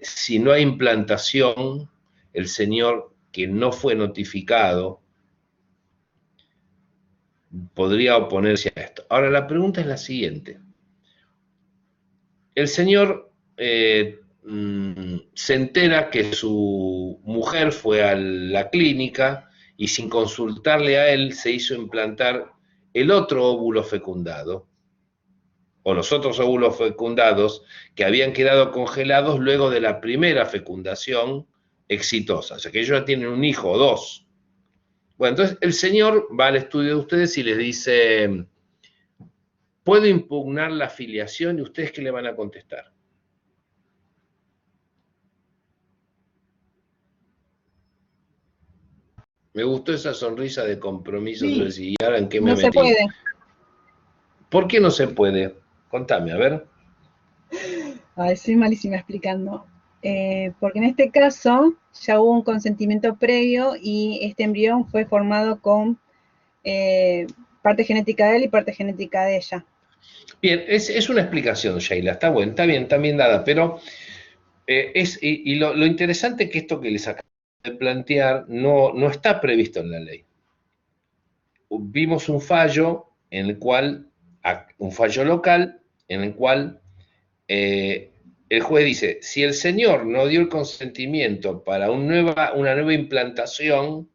si no hay implantación, el señor que no fue notificado podría oponerse a esto. Ahora, la pregunta es la siguiente. El señor se entera que su mujer fue a la clínica y sin consultarle a él se hizo implantar el otro óvulo fecundado, o los otros óvulos fecundados que habían quedado congelados luego de la primera fecundación exitosa. O sea que ellos ya tienen un hijo o dos. Bueno, entonces el señor va al estudio de ustedes y les dice, ¿puedo impugnar la filiación? ¿Y ustedes qué le van a contestar? Me gustó esa sonrisa de compromiso. Sí, ¿Y ahora en qué me no se metí? puede. ¿Por qué no se puede? Contame, a ver. Ay, soy malísima explicando. Porque en este caso ya hubo un consentimiento previo y este embrión fue formado con parte genética de él y parte genética de ella. Bien, es una explicación, Sheila, está bueno, está bien dada, pero lo interesante es que esto que les acabo de plantear no está previsto en la ley. Vimos un fallo un fallo local, en el cual el juez dice, si el señor no dio el consentimiento para una nueva implantación,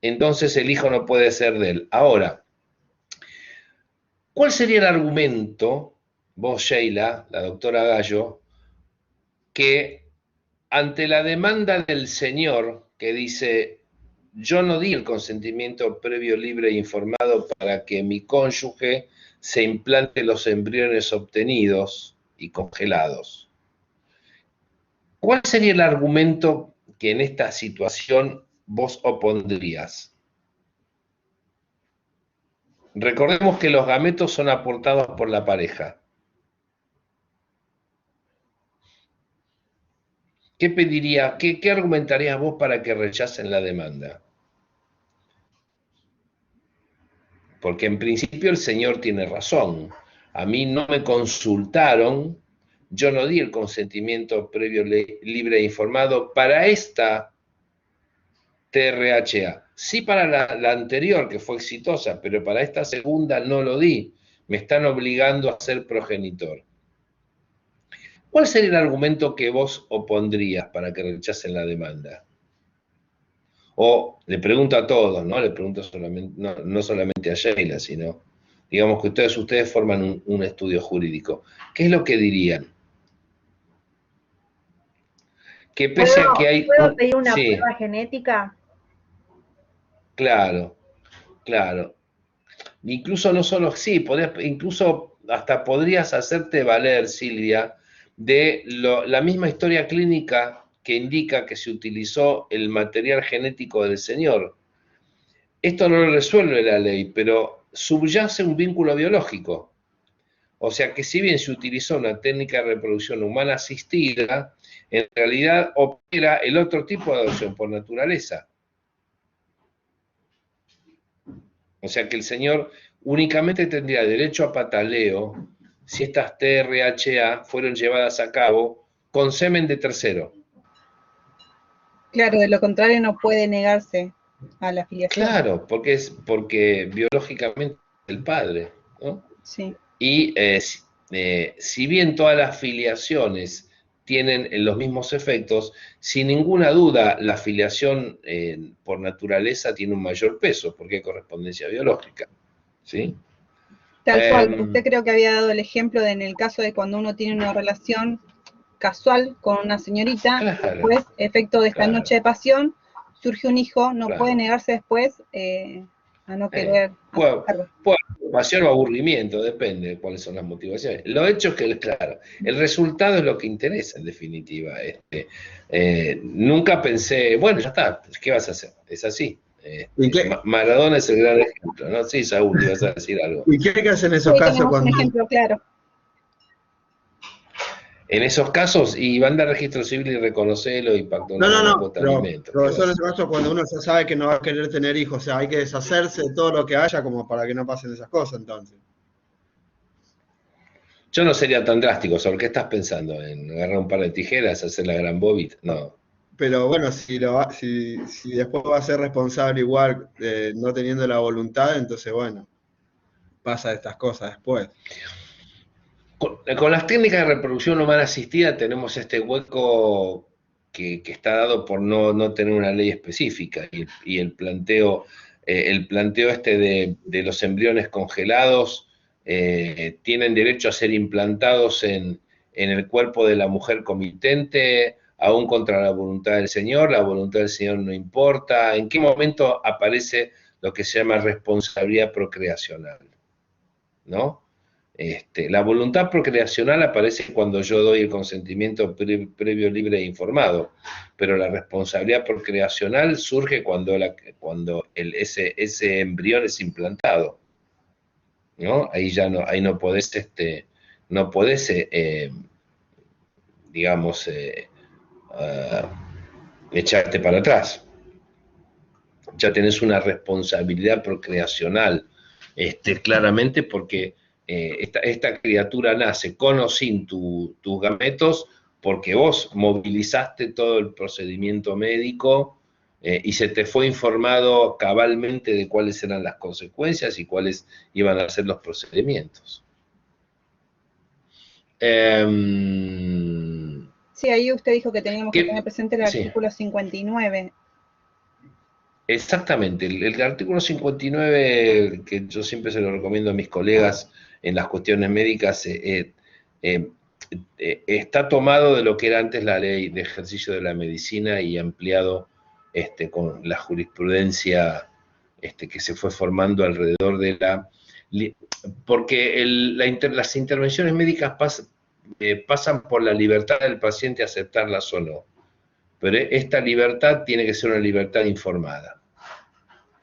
entonces el hijo no puede ser de él. Ahora, ¿cuál sería el argumento, vos, Sheila, la doctora Gallo, que ante la demanda del señor que dice, yo no di el consentimiento previo, libre e informado para que mi cónyuge se implante los embriones obtenidos y congelados? ¿Cuál sería el argumento que en esta situación vos opondrías? Recordemos que los gametos son aportados por la pareja. ¿Qué argumentarías vos para que rechacen la demanda? Porque en principio el señor tiene razón. A mí no me consultaron, yo no di el consentimiento previo, libre e informado para esta TRHA. Sí para la anterior, que fue exitosa, pero para esta segunda no lo di. Me están obligando a ser progenitor. ¿Cuál sería el argumento que vos opondrías para que rechacen la demanda? O le pregunto a todos, ¿no? Le pregunto no solamente a Sheila, sino, digamos que ustedes forman un estudio jurídico. ¿Qué es lo que dirían? Que pese a que hay... ¿Puedo pedir una sí, prueba genética? claro. Incluso no solo, sí, incluso hasta podrías hacerte valer, Silvia, de la misma historia clínica que indica que se utilizó el material genético del señor. Esto no lo resuelve la ley, pero subyace un vínculo biológico. O sea que si bien se utilizó una técnica de reproducción humana asistida, en realidad opera el otro tipo de adopción por naturaleza. O sea que el señor únicamente tendría derecho a pataleo si estas TRHA fueron llevadas a cabo con semen de tercero. Claro, de lo contrario no puede negarse a la filiación. Claro, porque biológicamente es el padre, ¿no? Sí. Y si bien todas las filiaciones tienen los mismos efectos, sin ninguna duda la filiación por naturaleza tiene un mayor peso, porque hay correspondencia biológica, ¿sí? Tal cual, usted creo que había dado el ejemplo de en el caso de cuando uno tiene una relación casual con una señorita, Claro, después, efecto de esta claro, noche de pasión, surge un hijo, no claro. puede negarse después a no querer Puede hacerlo. haber pasión o aburrimiento, depende de cuáles son las motivaciones. Lo hecho es que, claro, el resultado es lo que interesa en definitiva. Nunca pensé, bueno, ya está, ¿qué vas a hacer? Es así. ¿Y qué, Maradona es el gran ejemplo, ¿no? Sí, Saúl, ibas a decir algo. ¿Y qué hay que hacer en esos Hoy casos tenemos un cuando... ejemplo claro. En esos casos, y van de registro civil y reconocerlo y pactar una cuota de pero alimentos. profesor, en ese caso cuando uno ya sabe que no va a querer tener hijos, o sea, hay que deshacerse de todo lo que haya como para que no pasen esas cosas entonces. Yo no sería tan drástico, ¿sobre qué estás pensando? ¿En agarrar un par de tijeras, hacer la gran bobita? No. Pero bueno, si después va a ser responsable igual no teniendo la voluntad, entonces bueno, pasa estas cosas después. Con las técnicas de reproducción humana asistida tenemos este hueco que está dado por no tener una ley específica y el planteo este de los embriones congelados tienen derecho a ser implantados en el cuerpo de la mujer comitente, aún contra la voluntad del Señor. La voluntad del Señor no importa. ¿En qué momento aparece lo que se llama responsabilidad procreacional? ¿No? La voluntad procreacional aparece cuando yo doy el consentimiento previo, libre e informado, pero la responsabilidad procreacional surge cuando ese embrión es implantado, ¿no? Ahí ya no, ahí no podés, digamos, echarte para atrás. Ya tenés una responsabilidad procreacional, claramente porque esta criatura nace con o sin tus gametos, porque vos movilizaste todo el procedimiento médico y se te fue informado cabalmente de cuáles eran las consecuencias y cuáles iban a ser los procedimientos. Sí, ahí usted dijo que teníamos que ¿Qué? tener presente el Sí. artículo 59. Exactamente, el artículo 59, que yo siempre se lo recomiendo a mis colegas en las cuestiones médicas, está tomado de lo que era antes la ley de ejercicio de la medicina y ampliado con la jurisprudencia que se fue formando alrededor de porque las intervenciones médicas pasan por la libertad del paciente aceptarlas o no, pero esta libertad tiene que ser una libertad informada.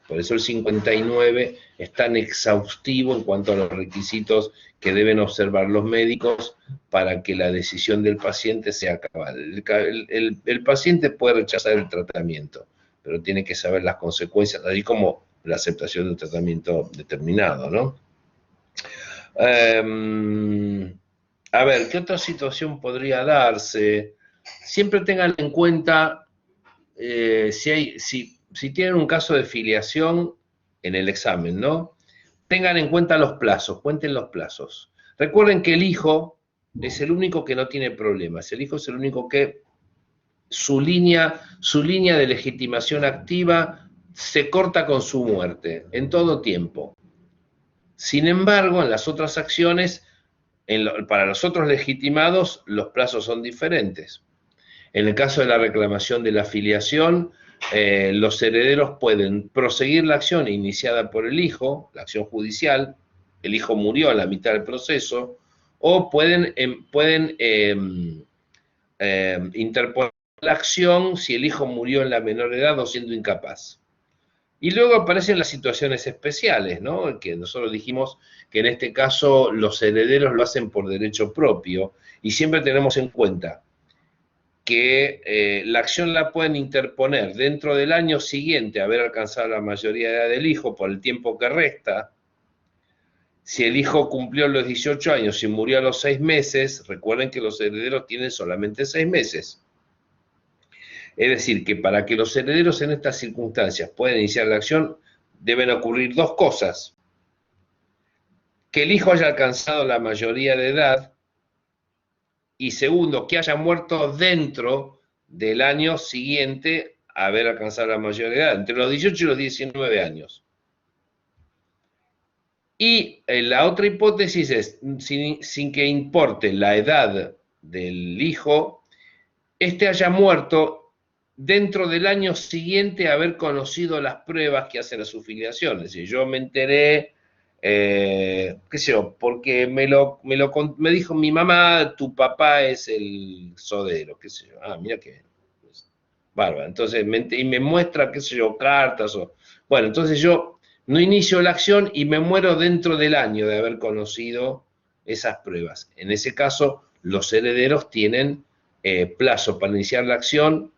Por eso el 59 es tan exhaustivo en cuanto a los requisitos que deben observar los médicos para que la decisión del paciente sea cabal. El paciente puede rechazar el tratamiento, pero tiene que saber las consecuencias, así como la aceptación de un tratamiento determinado, ¿no? A ver, ¿qué otra situación podría darse? Siempre tengan en cuenta si tienen un caso de filiación en el examen, ¿no? Tengan en cuenta los plazos, cuenten los plazos. Recuerden que el hijo es el único que no tiene problemas. El hijo es el único que su línea de legitimación activa se corta con su muerte, en todo tiempo. Sin embargo, en las otras acciones, para los otros legitimados, los plazos son diferentes. En el caso de la reclamación de la filiación, los herederos pueden proseguir la acción iniciada por el hijo, la acción judicial, el hijo murió a la mitad del proceso, o pueden interponer la acción si el hijo murió en la menor edad o siendo incapaz. Y luego aparecen las situaciones especiales, ¿no? Que nosotros dijimos que en este caso los herederos lo hacen por derecho propio, y siempre tenemos en cuenta que la acción la pueden interponer dentro del año siguiente a haber alcanzado la mayoría de edad del hijo por el tiempo que resta, Si el hijo cumplió los 18 años y murió a los 6 meses, recuerden que los herederos tienen solamente 6 meses. Es decir, que para que los herederos en estas circunstancias puedan iniciar la acción, deben ocurrir dos cosas. Que el hijo haya alcanzado la mayoría de edad, y segundo, que haya muerto dentro del año siguiente a haber alcanzado la mayoría de edad, entre los 18 y los 19 años. Y la otra hipótesis es, sin que importe la edad del hijo, este haya muerto dentro del año siguiente a haber conocido las pruebas que hacen a su filiación. Es decir, yo me enteré, qué sé yo, porque me dijo mi mamá, tu papá es el sodero, qué sé yo. Ah, mira que bárbaro. Entonces, y me muestra, qué sé yo, cartas o... Bueno, entonces yo no inicio la acción y me muero dentro del año de haber conocido esas pruebas. En ese caso, los herederos tienen plazo para iniciar la acción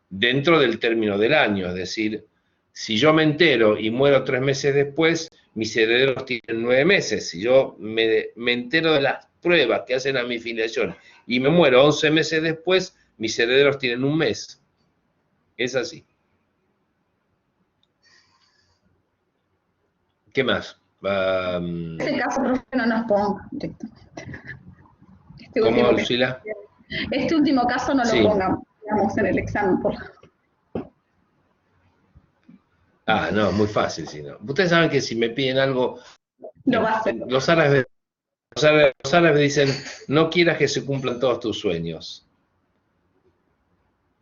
dentro del término del año. Es decir, si yo me entero y muero 3 meses después, mis herederos tienen 9 meses. Si yo me entero de las pruebas que hacen a mi filiación y me muero 11 meses después, mis herederos tienen 1 mes. Es así. ¿Qué más? En este caso, profe, no nos ponga directamente. ¿Cómo, Lucila? Este último caso no lo pongamos, digamos, en el examen. Ah, no, muy fácil, si no. Ustedes saben que si me piden algo, Lo va a hacer. los árabes dicen, no quieras que se cumplan todos tus sueños.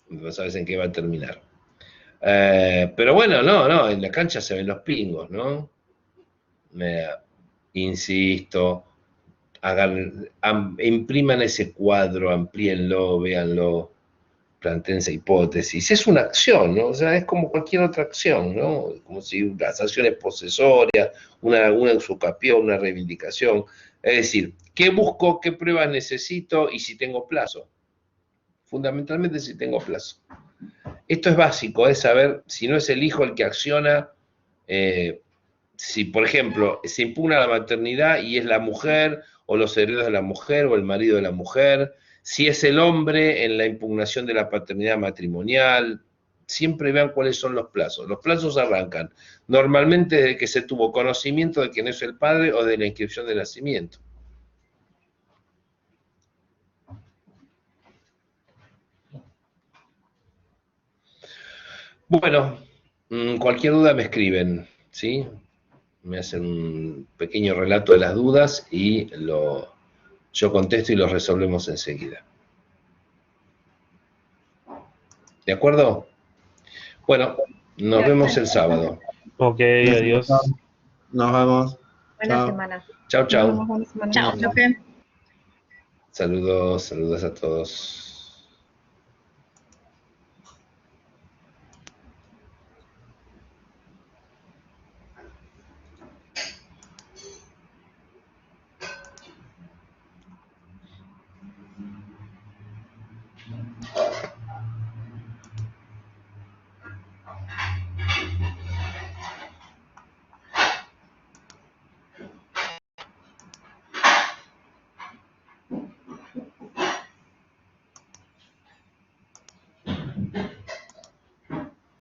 No sabes en qué va a terminar. Pero bueno, no, en la cancha se ven los pingos, ¿no? Insisto, impriman ese cuadro, amplíenlo, véanlo, plantéense hipótesis. Es una acción, ¿no? O sea, es como cualquier otra acción, ¿no? Como si las acciones posesorias, una usucapión, una reivindicación. Es decir, ¿qué busco, qué pruebas necesito y si tengo plazo? Fundamentalmente si tengo plazo. Esto es básico, es saber si no es el hijo el que acciona, si, por ejemplo, se impugna la maternidad y es la mujer, o los herederos de la mujer, o el marido de la mujer, si es el hombre en la impugnación de la paternidad matrimonial, siempre vean cuáles son los plazos. Los plazos arrancan normalmente desde que se tuvo conocimiento de quién es el padre o de la inscripción de nacimiento. Bueno, cualquier duda me escriben, ¿sí? Me hacen un pequeño relato de las dudas y yo contesto y los resolvemos enseguida. ¿De acuerdo? Bueno, nos vemos el sábado. Ok, adiós. Nos vemos. Buena semana. Chau, chau. Buena semana. Chao, profe. Saludos a todos.